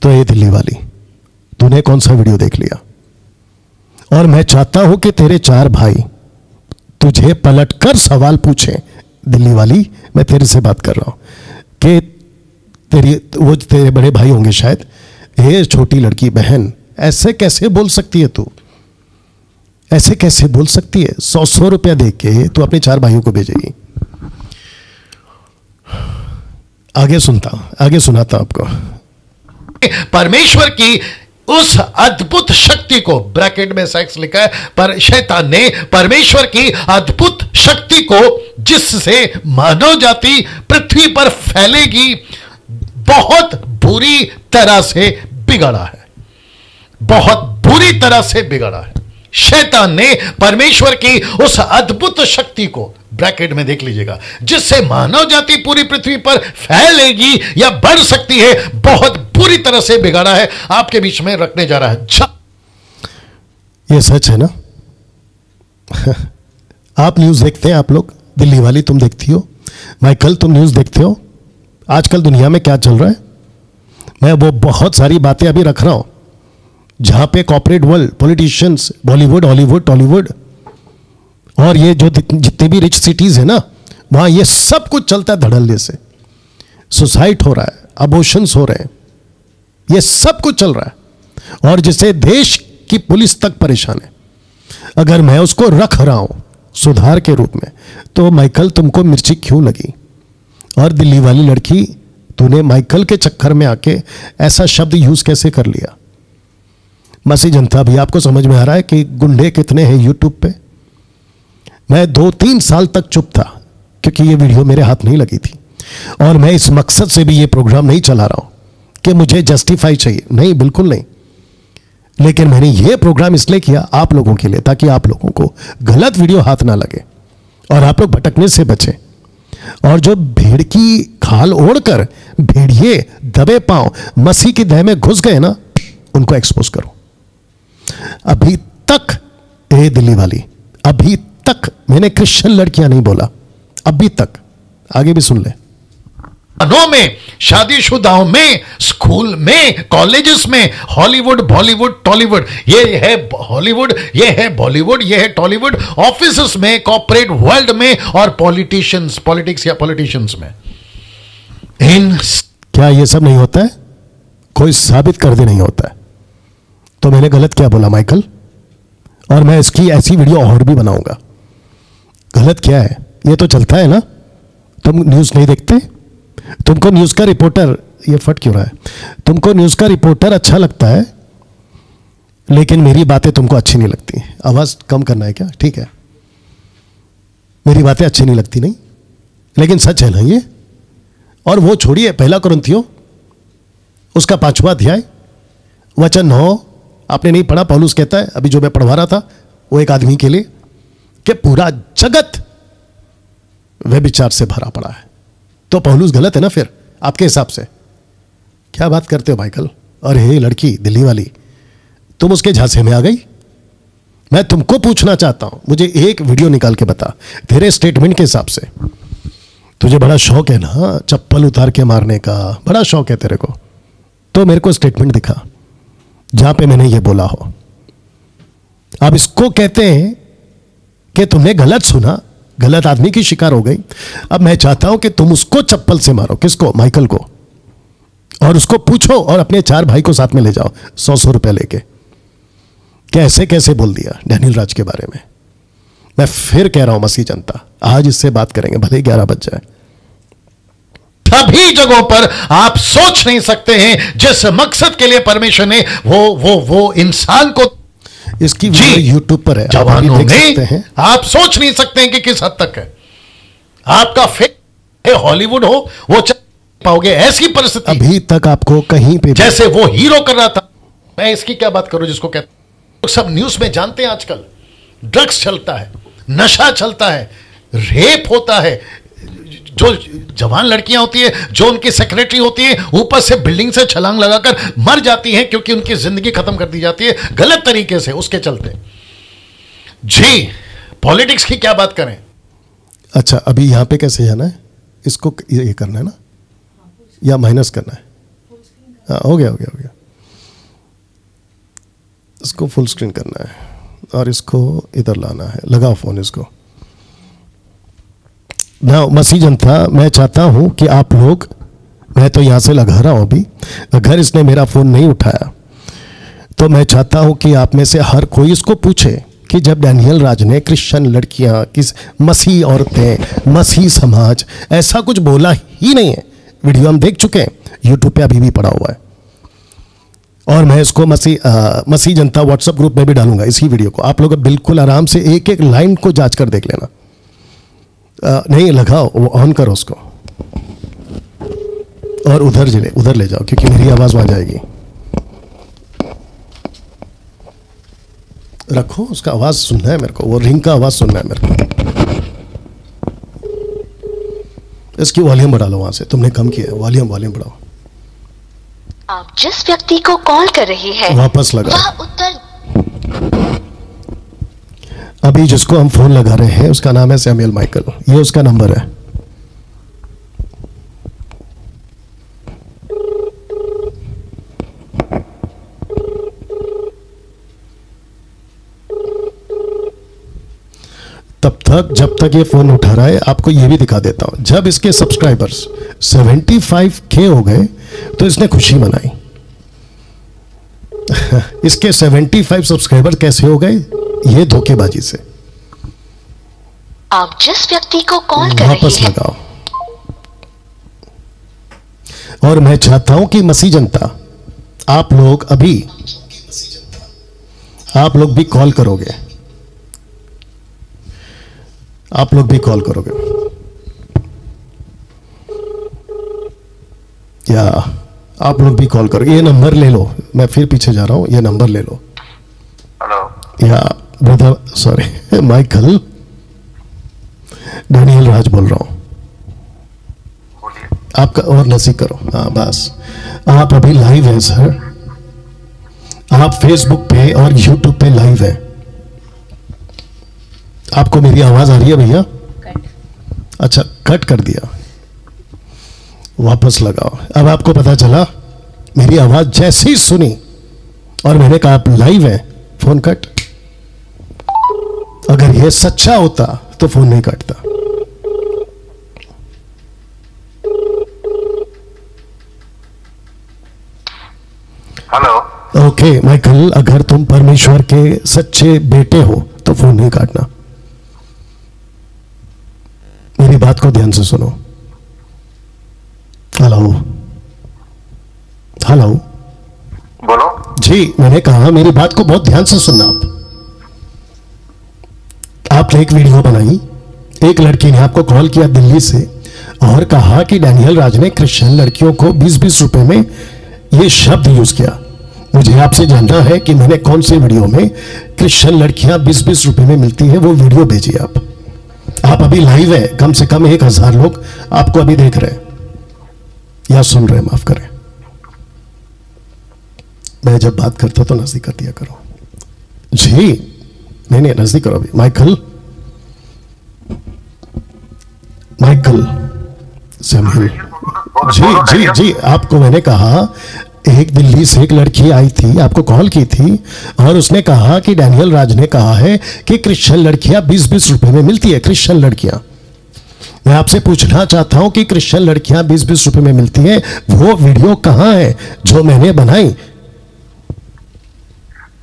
तो ये दिल्ली वाली, तूने कौन सा वीडियो देख लिया? और मैं चाहता हूं कि तेरे 4 भाई तुझे पलटकर सवाल पूछें। दिल्ली वाली, मैं तेरे से बात कर रहा हूं कि वो तेरे बड़े भाई होंगे शायद। ये छोटी लड़की बहन ऐसे कैसे बोल सकती है? तू ऐसे कैसे बोल सकती है? 100 रुपया दे के तू अपने 4 भाइयों को भेजेगी। आगे सुनाता आपको। परमेश्वर की उस अद्भुत शक्ति को, ब्रैकेट में सेक्स लिखा है, पर शैतान ने परमेश्वर की अद्भुत शक्ति को, जिससे मानव जाति पृथ्वी पर फैलेगी, बहुत बुरी तरह से बिगड़ा है। बहुत बुरी तरह से बिगड़ा है। शैतान ने परमेश्वर की उस अद्भुत शक्ति को, ब्रैकेट में देख लीजिएगा, जिससे मानव जाति पूरी पृथ्वी पर फैलेगी या बढ़ सकती है, बहुत बुरी तरह से बिगाड़ा है। आपके बीच में रखने जा रहा है। ये सच है ना? आप न्यूज देखते हैं? आप लोग दिल्ली वाली तुम देखती हो, माइकल तुम न्यूज देखते हो? आजकल दुनिया में क्या चल रहा है, मैं वो बहुत सारी बातें अभी रख रहा हूं जहां पे corporate world, politicians, Bollywood, Hollywood, Tollywood और ये जो जितने भी रिच सिटीज है ना, वहां ये सब कुछ चलता है धड़ल्ले से। सुसाइड हो रहा है, अबॉर्शंस हो रहे हैं, ये सब कुछ चल रहा है और जिसे देश की पुलिस तक परेशान है। अगर मैं उसको रख रहा हूं सुधार के रूप में, तो माइकल तुमको मिर्ची क्यों लगी? और दिल्ली वाली लड़की, तूने माइकल के चक्कर में आके ऐसा शब्द यूज कैसे कर लिया? मसी जनता भी आपको समझ में आ रहा है कि गुंडे कितने हैं यूट्यूब पे? मैं 2-3 साल तक चुप था क्योंकि ये वीडियो मेरे हाथ नहीं लगी थी और मैं इस मकसद से भी ये प्रोग्राम नहीं चला रहा हूं कि मुझे जस्टिफाई चाहिए, नहीं, बिल्कुल नहीं। लेकिन मैंने ये प्रोग्राम इसलिए किया आप लोगों के लिए, ताकि आप लोगों को गलत वीडियो हाथ ना लगे और आप लोग भटकने से बचें। और जो भेड़ की खाल ओढ़कर भेड़िए दबे पांव मसीह की देह में घुस गए ना, उनको एक्सपोज करो। अभी तक दिल्ली वाली, अभी तक मैंने क्रिश्चियन लड़कियां नहीं बोला, अभी तक, आगे भी सुन ले। में, शादीशुदाओं में, स्कूल में, कॉलेजेस में, हॉलीवुड, बॉलीवुड, टॉलीवुड, ये है हॉलीवुड, ये है बॉलीवुड, ये है टॉलीवुड, ऑफिसेस में, कॉर्पोरेट वर्ल्ड में और पॉलिटिशियंस, पॉलिटिक्स या पॉलिटिशियंस में। क्या ये सब नहीं होता है? कोई साबित कर दे नहीं होता है। तो मैंने गलत क्या बोला माइकल? और मैं इसकी ऐसी वीडियो और भी बनाऊंगा। गलत क्या है? ये तो चलता है ना। तुम न्यूज़ नहीं देखते? तुमको न्यूज़ का रिपोर्टर, ये फट क्यों रहा है? तुमको न्यूज़ का रिपोर्टर अच्छा लगता है, लेकिन मेरी बातें तुमको अच्छी नहीं लगती। आवाज़ कम करना है क्या? ठीक है, मेरी बातें अच्छी नहीं लगती, नहीं, लेकिन सच है ना ये। और वो छोड़िए, 1 कुरिन्थियों उसका 5वां अध्याय वचन 9, आपने नहीं पढ़ा? पौलुस कहता है, अभी जो मैं पढ़वा रहा था वो एक आदमी के लिए, कि पूरा जगत व्यभिचार से भरा पड़ा है। तो पौलुस गलत है ना फिर आपके हिसाब से? क्या बात करते हो माइकल? और हे लड़की दिल्ली वाली, तुम उसके झांसे में आ गई। मैं तुमको पूछना चाहता हूं, मुझे एक वीडियो निकाल के बता तेरे स्टेटमेंट के हिसाब से। तुझे बड़ा शौक है ना चप्पल उतार के मारने का, बड़ा शौक है तेरे को, तो मेरे को स्टेटमेंट दिखा जहां पे मैंने ये बोला हो। अब इसको कहते हैं कि तुमने गलत सुना, गलत आदमी की शिकार हो गई। अब मैं चाहता हूं कि तुम उसको चप्पल से मारो। किसको? माइकल को। और उसको पूछो और अपने 4 भाई को साथ में ले जाओ 100 रुपए लेके, कैसे कैसे बोल दिया डैनियल राज के बारे में। मैं फिर कह रहा हूं मसीह जनता, आज इससे बात करेंगे, भले 11 बज जाए। सभी जगहों पर आप सोच नहीं सकते हैं जिस मकसद के लिए परमेश्वर ने वो इंसान को, इसकी वीडियो यूट्यूब पर है, जवानों में आप सोच नहीं सकते हैं कि किस हद तक है। आपका फेक हॉलीवुड हो, वो पाओगे ऐसी परिस्थिति अभी तक आपको कहीं पे जैसे वो हीरो कर रहा था। मैं इसकी क्या बात करूं जिसको कहते सब न्यूज में जानते हैं। आजकल ड्रग्स चलता है, नशा चलता है, रेप होता है, जो जवान लड़कियां होती है, जो उनकी सेक्रेटरी होती है, ऊपर से बिल्डिंग से छलांग लगाकर मर जाती हैं क्योंकि उनकी जिंदगी खत्म कर दी जाती है गलत तरीके से, उसके चलते। जी, पॉलिटिक्स की क्या बात करें। अच्छा, अभी यहां पे कैसे जाना है? इसको ये करना है ना, या माइनस करना है? हाँ, हो गया हो गया हो गया। इसको फुल स्क्रीन करना है और इसको इधर लाना है। लगाओ फोन इसको ना। मसीह जनता, मैं चाहता हूं कि आप लोग, मैं तो यहां से लगा रहा हूं अभी, अगर इसने मेरा फोन नहीं उठाया तो मैं चाहता हूं कि आप में से हर कोई इसको पूछे कि जब डैनियल राज ने क्रिश्चियन लड़कियां, किस मसीह औरतें, मसीह समाज, ऐसा कुछ बोला ही नहीं है। वीडियो हम देख चुके हैं, यूट्यूब पे अभी भी पड़ा हुआ है। और मैं इसको मसीह जनता व्हाट्सएप ग्रुप में भी डालूंगा इसी वीडियो को। आप लोग बिल्कुल आराम से एक एक लाइन को जांच कर देख लेना। नहीं लगाओ, वो ऑन करो उसको और उधर ले जाओ, क्योंकि मेरी आवाज वहां जाएगी। रखो, उसका आवाज सुनना है मेरे को, वो रिंग का आवाज सुनना है मेरे को। इसकी वॉल्यूम बढ़ा लो वहां से, तुमने कम किया है। वॉल्यूम बढ़ाओ। आप जिस व्यक्ति को कॉल कर रही है वापस लगा, वह उत्तर। अभी जिसको हम फोन लगा रहे हैं उसका नाम है सैमुअल माइकल, ये उसका नंबर है। तब तक जब तक ये फोन उठा रहा है आपको ये भी दिखा देता हूं। जब इसके सब्सक्राइबर्स 75K हो गए तो इसने खुशी मनाई। इसके 75 सब्सक्राइबर कैसे हो गए? ये धोखेबाजी से। आप जिस व्यक्ति को कॉल कर वापस रहे हैं लगाओ। और मैं चाहता हूं कि मसीह जनता आप लोग भी कॉल करोगे, आप लोग भी कॉल करोगे या आप लोग भी कॉल करोगे। ये नंबर ले लो, मैं फिर पीछे जा रहा हूं, ये नंबर ले लो। हेलो या ब्रदर, सॉरी माइकल, डैनियल राज बोल रहा हूं। आपका और नसीब करो। हाँ बस, आप अभी लाइव हैं सर, आप फेसबुक पे और यूट्यूब पे लाइव हैं। आपको मेरी आवाज आ रही है भैया? अच्छा, कट कर दिया, वापस लगाओ। अब आपको पता चला, मेरी आवाज जैसे ही सुनी और मैंने कहा आप लाइव हैं, फोन कट। अगर ये सच्चा होता तो फोन नहीं कटता। हेलो। ओके माइकल, अगर तुम परमेश्वर के सच्चे बेटे हो तो फोन नहीं काटना। मेरी बात को ध्यान से सुनो। हेलो हेलो, बोलो जी, मैंने कहा मेरी बात को बहुत ध्यान से सुनना। आपने एक वीडियो बनाई, एक लड़की ने आपको कॉल किया दिल्ली से और कहा कि डैनियल राज ने क्रिश्चियन लड़कियों को 20-20 रुपए में ये शब्द यूज किया। मुझे आपसे जानना है कि मैंने कौन से वीडियो में क्रिश्चियन लड़कियां 20-20 रुपए में मिलती है, वो वीडियो भेजिए आप अभी लाइव है, कम से कम 1000 लोग आपको अभी देख रहे हैं या सुन रहे हैं, माफ करें। मैं जब बात करता तो नजदीक कर दिया करो। जी नहीं, नजदीक करो अभी। माइकल सैमुअल, जी जी जी, आपको मैंने कहा एक दिल्ली से एक लड़की आई थी, आपको कॉल की थी और उसने कहा कि डैनियल राज ने कहा है कि क्रिश्चियन लड़कियां 20-20 रुपए में मिलती है। क्रिश्चियन लड़कियां, मैं आपसे पूछना चाहता हूं कि क्रिश्चियन लड़कियां 20-20 रुपए में मिलती है, वो वीडियो कहां है जो मैंने बनाई?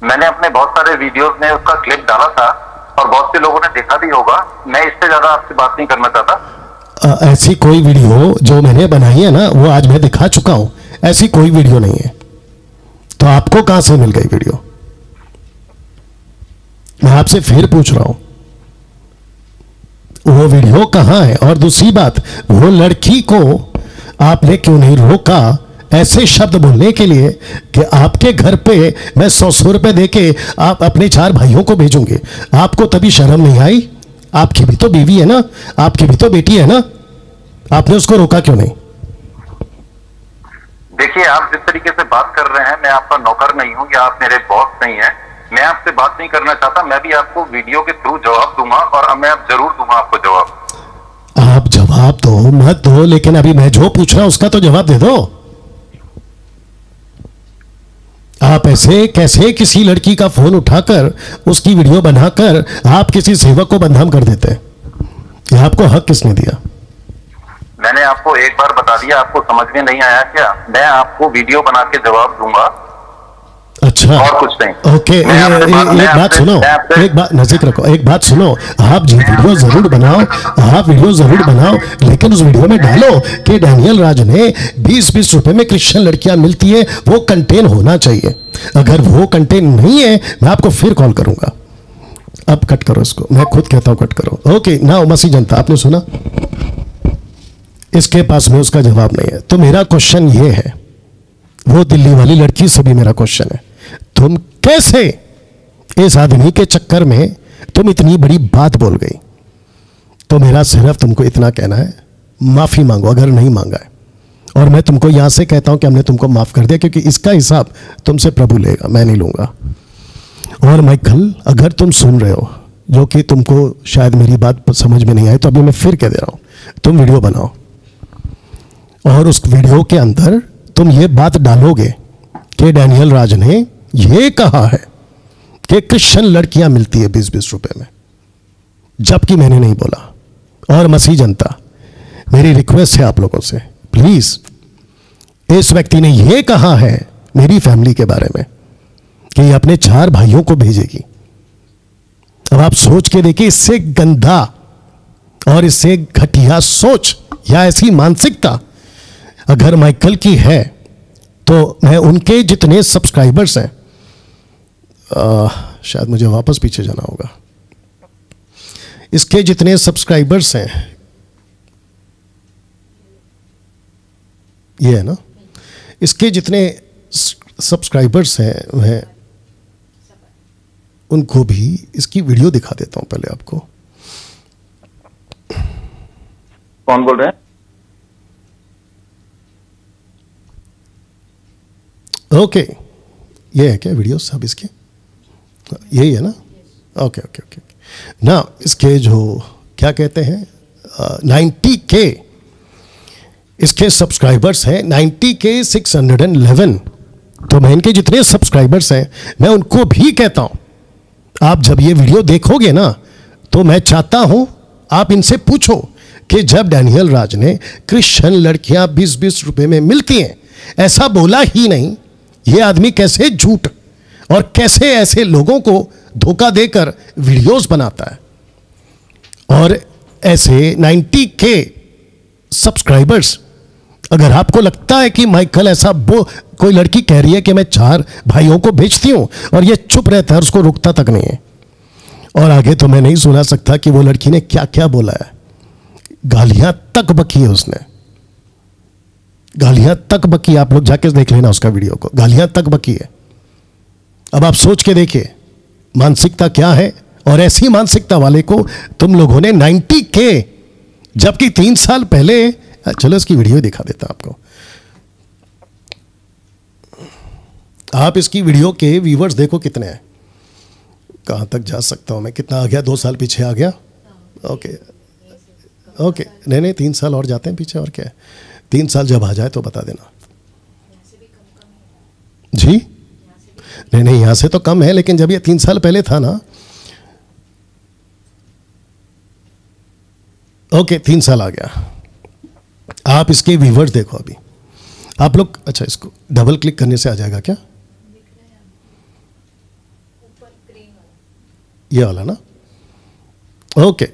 मैंने अपने बहुत सारे वीडियोस में उसका क्लिप डाला था और बहुत से लोगों ने देखा भी होगा। मैं इससे ज्यादा आपसे बात नहीं करना चाहता। ऐसी कोई वीडियो जो मैंने बनाई है ना, वो आज मैं दिखा चुका हूं। ऐसी कोई वीडियो नहीं है, तो आपको कहां से मिल गई वीडियो? मैं आपसे फिर पूछ रहा हूं, वो वीडियो कहां है? और दूसरी बात, वो लड़की को आपने क्यों नहीं रोका ऐसे शब्द बोलने के लिए कि आपके घर पे मैं 100 रुपए देके आप अपने 4 भाइयों को भेजूंगे? आपको तभी शर्म नहीं आई? आपकी भी तो बीवी है ना, आपकी भी तो बेटी है ना, आपने उसको रोका क्यों नहीं? देखिए, आप जिस तरीके से बात कर रहे हैं, मैं आपका नौकर नहीं हूं या आप मेरे बॉस नहीं हैं। मैं आपसे बात नहीं करना चाहता। मैं भी आपको वीडियो के थ्रू जवाब दूंगा और मैं अब जरूर दूंगा आपको जवाब। आप जवाब दो मत दो, लेकिन अभी मैं जो पूछ रहा हूं उसका तो जवाब दे दो। आप ऐसे कैसे किसी लड़की का फोन उठाकर उसकी वीडियो बनाकर आप किसी सेवक को बदनाम कर देते हैं? यह आपको हक किसने दिया? मैंने आपको एक बार बता दिया, आपको समझ में नहीं आया क्या? मैं आपको वीडियो बना के जवाब दूंगा। अच्छा, और कुछ नहीं। ओके, एक बात सुनो, एक बात नजदीक रखो, एक बात सुनो। आप जी वीडियो जरूर बनाओ, आप वीडियो जरूर बनाओ, लेकिन उस वीडियो में डालो कि डैनियल राज ने 20-20 रुपए में क्रिश्चियन लड़कियां मिलती है, वो कंटेन होना चाहिए। अगर वो कंटेन नहीं है, मैं आपको फिर कॉल करूंगा। अब कट करो इसको, मैं खुद कहता हूं कट करो। ओके ना, मसीह जनता, आपने सुना? इसके पास में उसका जवाब नहीं है। तो मेरा क्वेश्चन ये है, वो दिल्ली वाली लड़की से भी मेरा क्वेश्चन है, तुम कैसे इस आदमी के चक्कर में तुम इतनी बड़ी बात बोल गई? तो मेरा सिर्फ तुमको इतना कहना है, माफी मांगो अगर नहीं मांगा है। और मैं तुमको यहां से कहता हूं कि हमने तुमको माफ कर दिया, क्योंकि इसका हिसाब तुमसे प्रभु लेगा, मैं नहीं लूंगा। और माइकल, अगर तुम सुन रहे हो, जो कि तुमको शायद मेरी बात समझ में नहीं आई, तो अभी मैं फिर कह दे रहा हूं, तुम वीडियो बनाओ और उस वीडियो के अंदर तुम ये बात डालोगे कि डैनियल राज ने ये कहा है कि क्रिश्चियन लड़कियां मिलती है 20-20 रुपए में। जबकि मैंने नहीं बोला। और मसीह जनता, मेरी रिक्वेस्ट है आप लोगों से, प्लीज, इस व्यक्ति ने यह कहा है मेरी फैमिली के बारे में कि ये अपने 4 भाइयों को भेजेगी। अब आप सोच के देखिए, इससे गंदा और इससे घटिया सोच या ऐसी मानसिकता अगर माइकल की है, तो मैं उनके जितने सब्सक्राइबर्स हैं, शायद मुझे वापस पीछे जाना होगा, इसके जितने सब्सक्राइबर्स हैं, ये है ना, इसके जितने सब्सक्राइबर्स हैं वह, उनको भी इसकी वीडियो दिखा देता हूं पहले आपको। कौन बोल रहे हैं? ओके, ये है क्या वीडियो सब इसके? यही है ना? ओके ओके ओके ना, इसके जो क्या कहते हैं 90K इसके सब्सक्राइबर्स हैं, 90K 611। तो मैं इनके जितने सब्सक्राइबर्स हैं मैं उनको भी कहता हूं, आप जब ये वीडियो देखोगे ना, तो मैं चाहता हूं आप इनसे पूछो कि जब डैनियल राज ने क्रिश्चियन लड़कियां 20-20 रुपए में मिलती हैं, ऐसा बोला ही नहीं, ये आदमी कैसे झूठ और कैसे ऐसे लोगों को धोखा देकर वीडियोस बनाता है। और ऐसे 90K सब्सक्राइबर्स, अगर आपको लगता है कि माइकल ऐसा कोई लड़की कह रही है कि मैं 4 भाइयों को बेचती हूं और ये चुप रहता है, उसको रुकता तक नहीं है, और आगे तो मैं नहीं सुना सकता कि वो लड़की ने क्या क्या बोला है, गालियां तक बकी है उसने, गालियां तक बकी। आप लोग जाके देख लेना उसका वीडियो को, गालियां तक बकी है। अब आप सोच के देखिए मानसिकता क्या है, और ऐसी मानसिकता वाले को तुम लोगों ने 90K, जबकि 3 साल पहले, चलो इसकी वीडियो दिखा देता आपको। आप इसकी वीडियो के व्यूवर्स देखो कितने हैं, कहां तक जा सकता हूं मैं, कितना आ गया, 2 साल पीछे आ गया। ओके ओके, नहीं 3 साल और जाते हैं पीछे, और क्या है, 3 साल जब आ जाए तो बता देना जी। नहीं यहां से तो कम है, लेकिन जब ये 3 साल पहले था ना, ओके 3 साल आ गया। आप इसके व्यूवर्स देखो अभी, आप लोग, अच्छा इसको डबल क्लिक करने से आ जाएगा क्या, ये वाला ना, ओके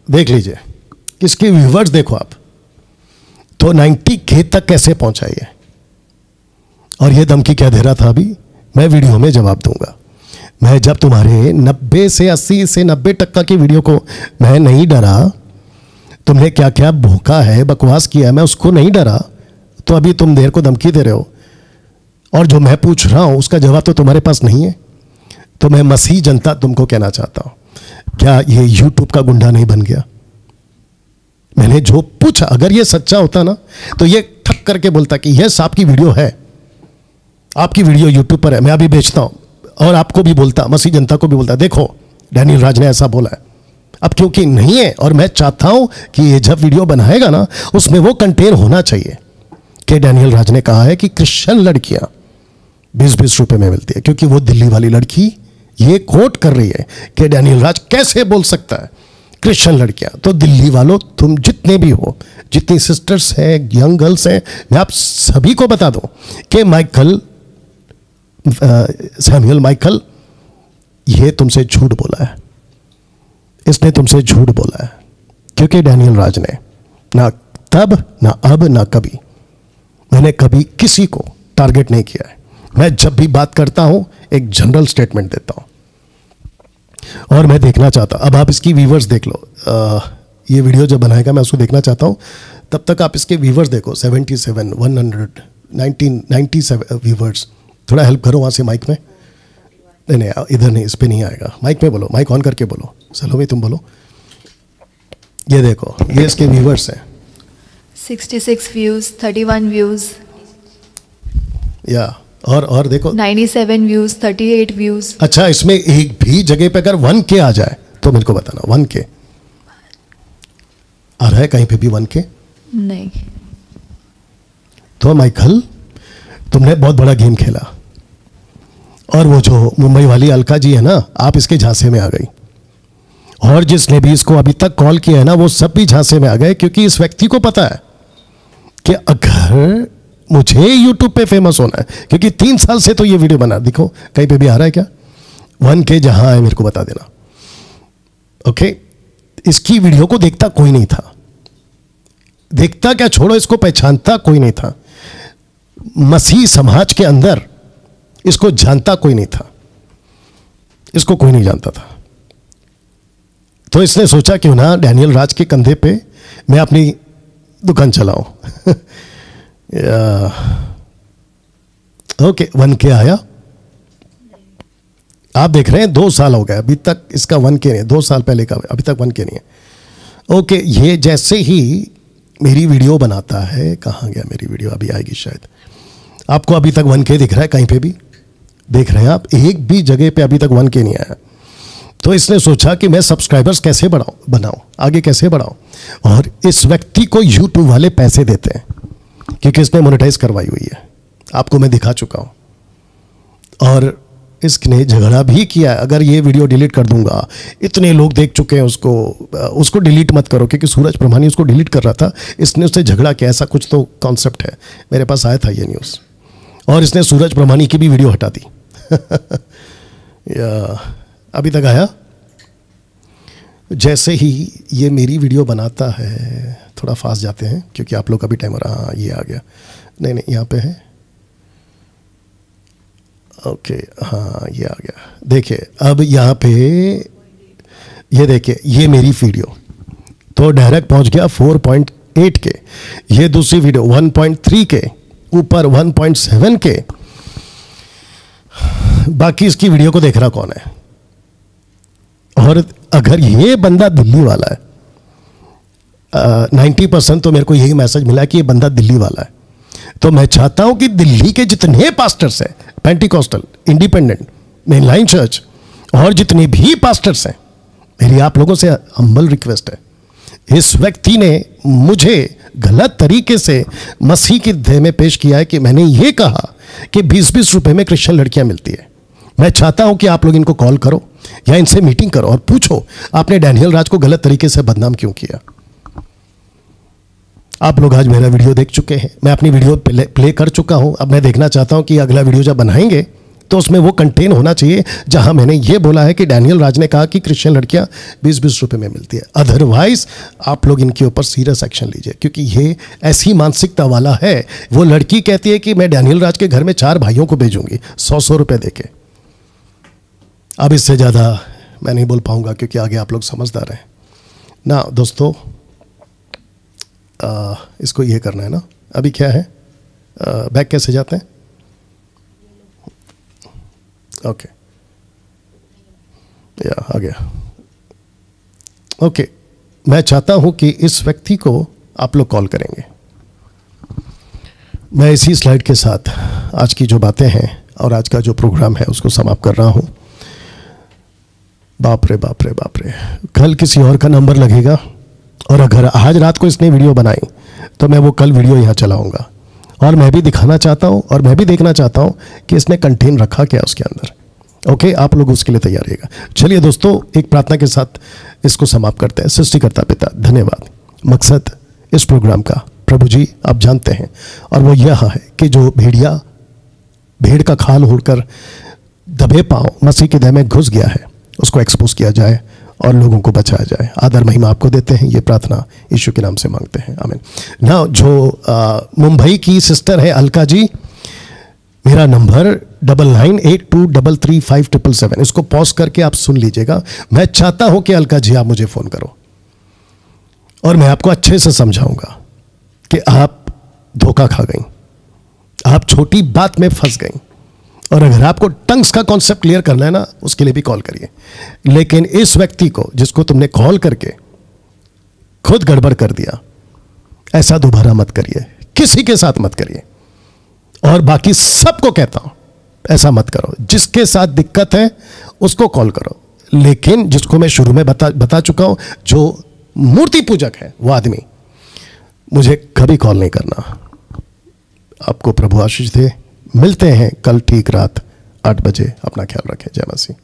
देख लीजिए इसके व्यूवर्स देखो आप, तो 90K तक कैसे पहुंचा ये, और ये धमकी क्या दे रहा था अभी, मैं वीडियो में जवाब दूंगा। मैं जब तुम्हारे 90 से 80 से 90% की वीडियो को मैं नहीं डरा, तुमने क्या क्या भूखा है, बकवास किया है, मैं उसको नहीं डरा, तो अभी तुम देर को धमकी दे रहे हो, और जो मैं पूछ रहा हूं उसका जवाब तो तुम्हारे पास नहीं है। तो मैं मसीह जनता तुमको कहना चाहता हूं, क्या ये यूट्यूब का गुंडा नहीं बन गया? मैंने जो पूछा, अगर ये सच्चा होता ना, तो ये ठक करके बोलता कि यस आपकी वीडियो है, आपकी वीडियो यूट्यूब पर है, मैं अभी बेचता हूं, और आपको भी बोलता, मसीह जनता को भी बोलता, देखो डैनियल राज ने ऐसा बोला है। अब क्योंकि नहीं है, और मैं चाहता हूं कि ये जब वीडियो बनाएगा ना, उसमें वो कंटेन होना चाहिए कि डैनियल राज ने कहा है कि क्रिश्चियन लड़कियां 20-20 रुपए में मिलती है, क्योंकि वो दिल्ली वाली लड़की ये कोट कर रही है कि डैनियल राज कैसे बोल सकता है क्रिश्चियन लड़कियां। तो दिल्ली वालों, तुम जितने भी हो, जितनी सिस्टर्स हैं, यंग गर्ल्स हैं, मैं आप सभी को बता दूं कि माइकल, सैमुअल माइकल, ये तुमसे झूठ बोला है, इसने तुमसे झूठ बोला है, क्योंकि डैनियल राज ने ना तब, ना अब, ना कभी, मैंने कभी किसी को टारगेट नहीं किया है। मैं जब भी बात करता हूं एक जनरल स्टेटमेंट देता हूं, और मैं देखना चाहता, अब आप इसकी व्यूवर्स देख लो, ये वीडियो जब बनाएगा मैं उसको देखना चाहता हूं, तब तक आप इसके व्यूवर्स देखो, 77, 100, 97 व्यूवर्स। थोड़ा हेल्प करो वहां से माइक में, नहीं इधर नहीं, इस पे नहीं आएगा, माइक में बोलो, माइक ऑन करके बोलो, सलोमी तुम बोलो। ये देखो, ये इसके व्यूवर्स हैं, 66 व्यूज, 31 व्यूज, या और देखो 97 व्यूज, 38 व्यूज। अच्छा, इसमें एक भी जगह पे अगर 1K आ जाए तो मेरे को बताना, 1K आ रहा है कहीं पे भी 1K? नहीं। तो माइकल, तुमने बहुत बड़ा गेम खेला, और वो जो मुंबई वाली अलका जी है ना, आप इसके झांसे में आ गई, और जिसने भी इसको अभी तक कॉल किया है ना, वो सब भी झांसे में आ गए, क्योंकि इस व्यक्ति को पता है कि अगर मुझे YouTube पे फेमस होना है, क्योंकि 3 साल से तो ये वीडियो बना, देखो कहीं पे भी आ रहा है क्या, 1K जहां है मेरे को बता देना। ओके, इसकी वीडियो को देखता कोई नहीं था, देखता क्या छोड़ो, इसको पहचानता कोई नहीं था, मसीह समाज के अंदर इसको जानता कोई नहीं था, इसको कोई नहीं जानता था। तो इसने सोचा क्यों ना डैनियल राज के कंधे पे मैं अपनी दुकान चलाऊं। ओके, 1K आया, आप देख रहे हैं 2 साल हो गए अभी तक इसका 1K नहीं, 2 साल पहले का अभी तक 1K नहीं है। ओके, ये जैसे ही मेरी वीडियो बनाता है, कहाँ गया मेरी वीडियो, अभी आएगी शायद, आपको अभी तक 1K दिख रहा है, कहीं पे भी देख रहे हैं आप, एक भी जगह पे अभी तक 1K नहीं आया। तो इसने सोचा कि मैं सब्सक्राइबर्स कैसे बनाऊं, आगे कैसे बढ़ाऊं, और इस व्यक्ति को यूट्यूब वाले पैसे देते हैं, क्योंकि इसने मोनेटाइज करवाई हुई है, आपको मैं दिखा चुका हूं। और इसने झगड़ा भी किया, अगर ये वीडियो डिलीट कर दूंगा, इतने लोग देख चुके हैं उसको डिलीट मत करो, क्योंकि सूरज प्रमाणी उसको डिलीट कर रहा था, इसने उससे झगड़ा किया, ऐसा कुछ तो कॉन्सेप्ट है, मेरे पास आया था ये न्यूज़, और इसने सूरज प्रमाणी की भी वीडियो हटा दी। अभी तक आया, जैसे ही ये मेरी वीडियो बनाता है, थोड़ा फास्ट जाते हैं क्योंकि आप लोग का भी टाइम हो रहा, हाँ ये आ गया, नहीं यहाँ पे है, ओके हाँ ये आ गया, देखिए अब यहाँ पे ये देखिए, ये मेरी वीडियो तो डायरेक्ट पहुँच गया 4.8 के, ये दूसरी वीडियो 1.3 के, ऊपर 1.7 के, बाकी इसकी वीडियो को देख रहा कौन है। और अगर ये बंदा दिल्ली वाला है, 90% तो मेरे को यही मैसेज मिला कि ये बंदा दिल्ली वाला है, तो मैं चाहता हूं कि दिल्ली के जितने पास्टर्स हैं, पेंटिकॉस्टल, इंडिपेंडेंट, मेनलाइन चर्च, और जितने भी पास्टर्स हैं, मेरी आप लोगों से हम्बल रिक्वेस्ट है, इस व्यक्ति ने मुझे गलत तरीके से मसीह की देह में पेश किया है कि मैंने ये कहा कि 20-20 रुपए में क्रिश्चियन लड़कियां मिलती है। मैं चाहता हूं कि आप लोग इनको कॉल करो या इनसे मीटिंग करो और पूछो आपने डैनियल राज को गलत तरीके से बदनाम क्यों किया। आप लोग आज मेरा वीडियो देख चुके हैं, मैं अपनी वीडियो प्ले कर चुका हूं, अब मैं देखना चाहता हूं कि अगला वीडियो जब बनाएंगे तो उसमें वो कंटेन होना चाहिए जहां मैंने ये बोला है कि डैनियल राज ने कहा कि क्रिश्चियन लड़कियां 20-20 रुपए में मिलती है। अदरवाइज आप लोग इनके ऊपर सीरियस एक्शन लीजिए, क्योंकि ये ऐसी मानसिकता वाला है। वो लड़की कहती है कि मैं डैनियल राज के घर में 4 भाइयों को भेजूंगी 100-100 रुपए देके। अब इससे ज़्यादा मैं नहीं बोल पाऊंगा क्योंकि आगे आप लोग समझदार हैं ना। दोस्तों इसको ये करना है ना, अभी क्या है, बैक कैसे जाते हैं, ओके या आ गया, ओके। मैं चाहता हूं कि इस व्यक्ति को आप लोग कॉल करेंगे। मैं इसी स्लाइड के साथ आज की जो बातें हैं और आज का जो प्रोग्राम है उसको समाप्त कर रहा हूं। बाप रे बाप रे बाप रे, कल किसी और का नंबर लगेगा, और अगर आज रात को इसने वीडियो बनाई तो मैं वो कल वीडियो यहाँ चलाऊंगा, और मैं भी दिखाना चाहता हूँ और मैं भी देखना चाहता हूँ कि इसने कंटेन रखा क्या उसके अंदर। ओके, आप लोग उसके लिए तैयार रहिएगा। चलिए दोस्तों, एक प्रार्थना के साथ इसको समाप्त करते हैं। सृष्टिकर्ता पिता धन्यवाद, मकसद इस प्रोग्राम का प्रभु जी आप जानते हैं, और वो यह है कि जो भेड़ का खाल होकर दबे पांव मसीह के देह में घुस गया है उसको एक्सपोज किया जाए और लोगों को बचाया जाए। आदर महिमा आपको देते हैं, ये प्रार्थना यीशु के नाम से मांगते हैं, आमीन। ना जो मुंबई की सिस्टर है अलका जी, मेरा नंबर 9982335777, इसको पॉज करके आप सुन लीजिएगा। मैं चाहता हूं कि अलका जी आप मुझे फोन करो और मैं आपको अच्छे से समझाऊंगा कि आप धोखा खा गई, आप छोटी बात में फंस गई, और अगर आपको टंग्स का कॉन्सेप्ट क्लियर करना है ना, उसके लिए भी कॉल करिए। लेकिन इस व्यक्ति को जिसको तुमने कॉल करके खुद गड़बड़ कर दिया, ऐसा दोबारा मत करिए, किसी के साथ मत करिए। और बाकी सबको कहता हूं ऐसा मत करो। जिसके साथ दिक्कत है उसको कॉल करो, लेकिन जिसको मैं शुरू में बता चुका हूं, जो मूर्ति पूजक है वो आदमी, मुझे कभी कॉल नहीं करना। आपको प्रभु आशीष दे। मिलते हैं कल ठीक रात 8 बजे। अपना ख्याल रखें। जय मसीह।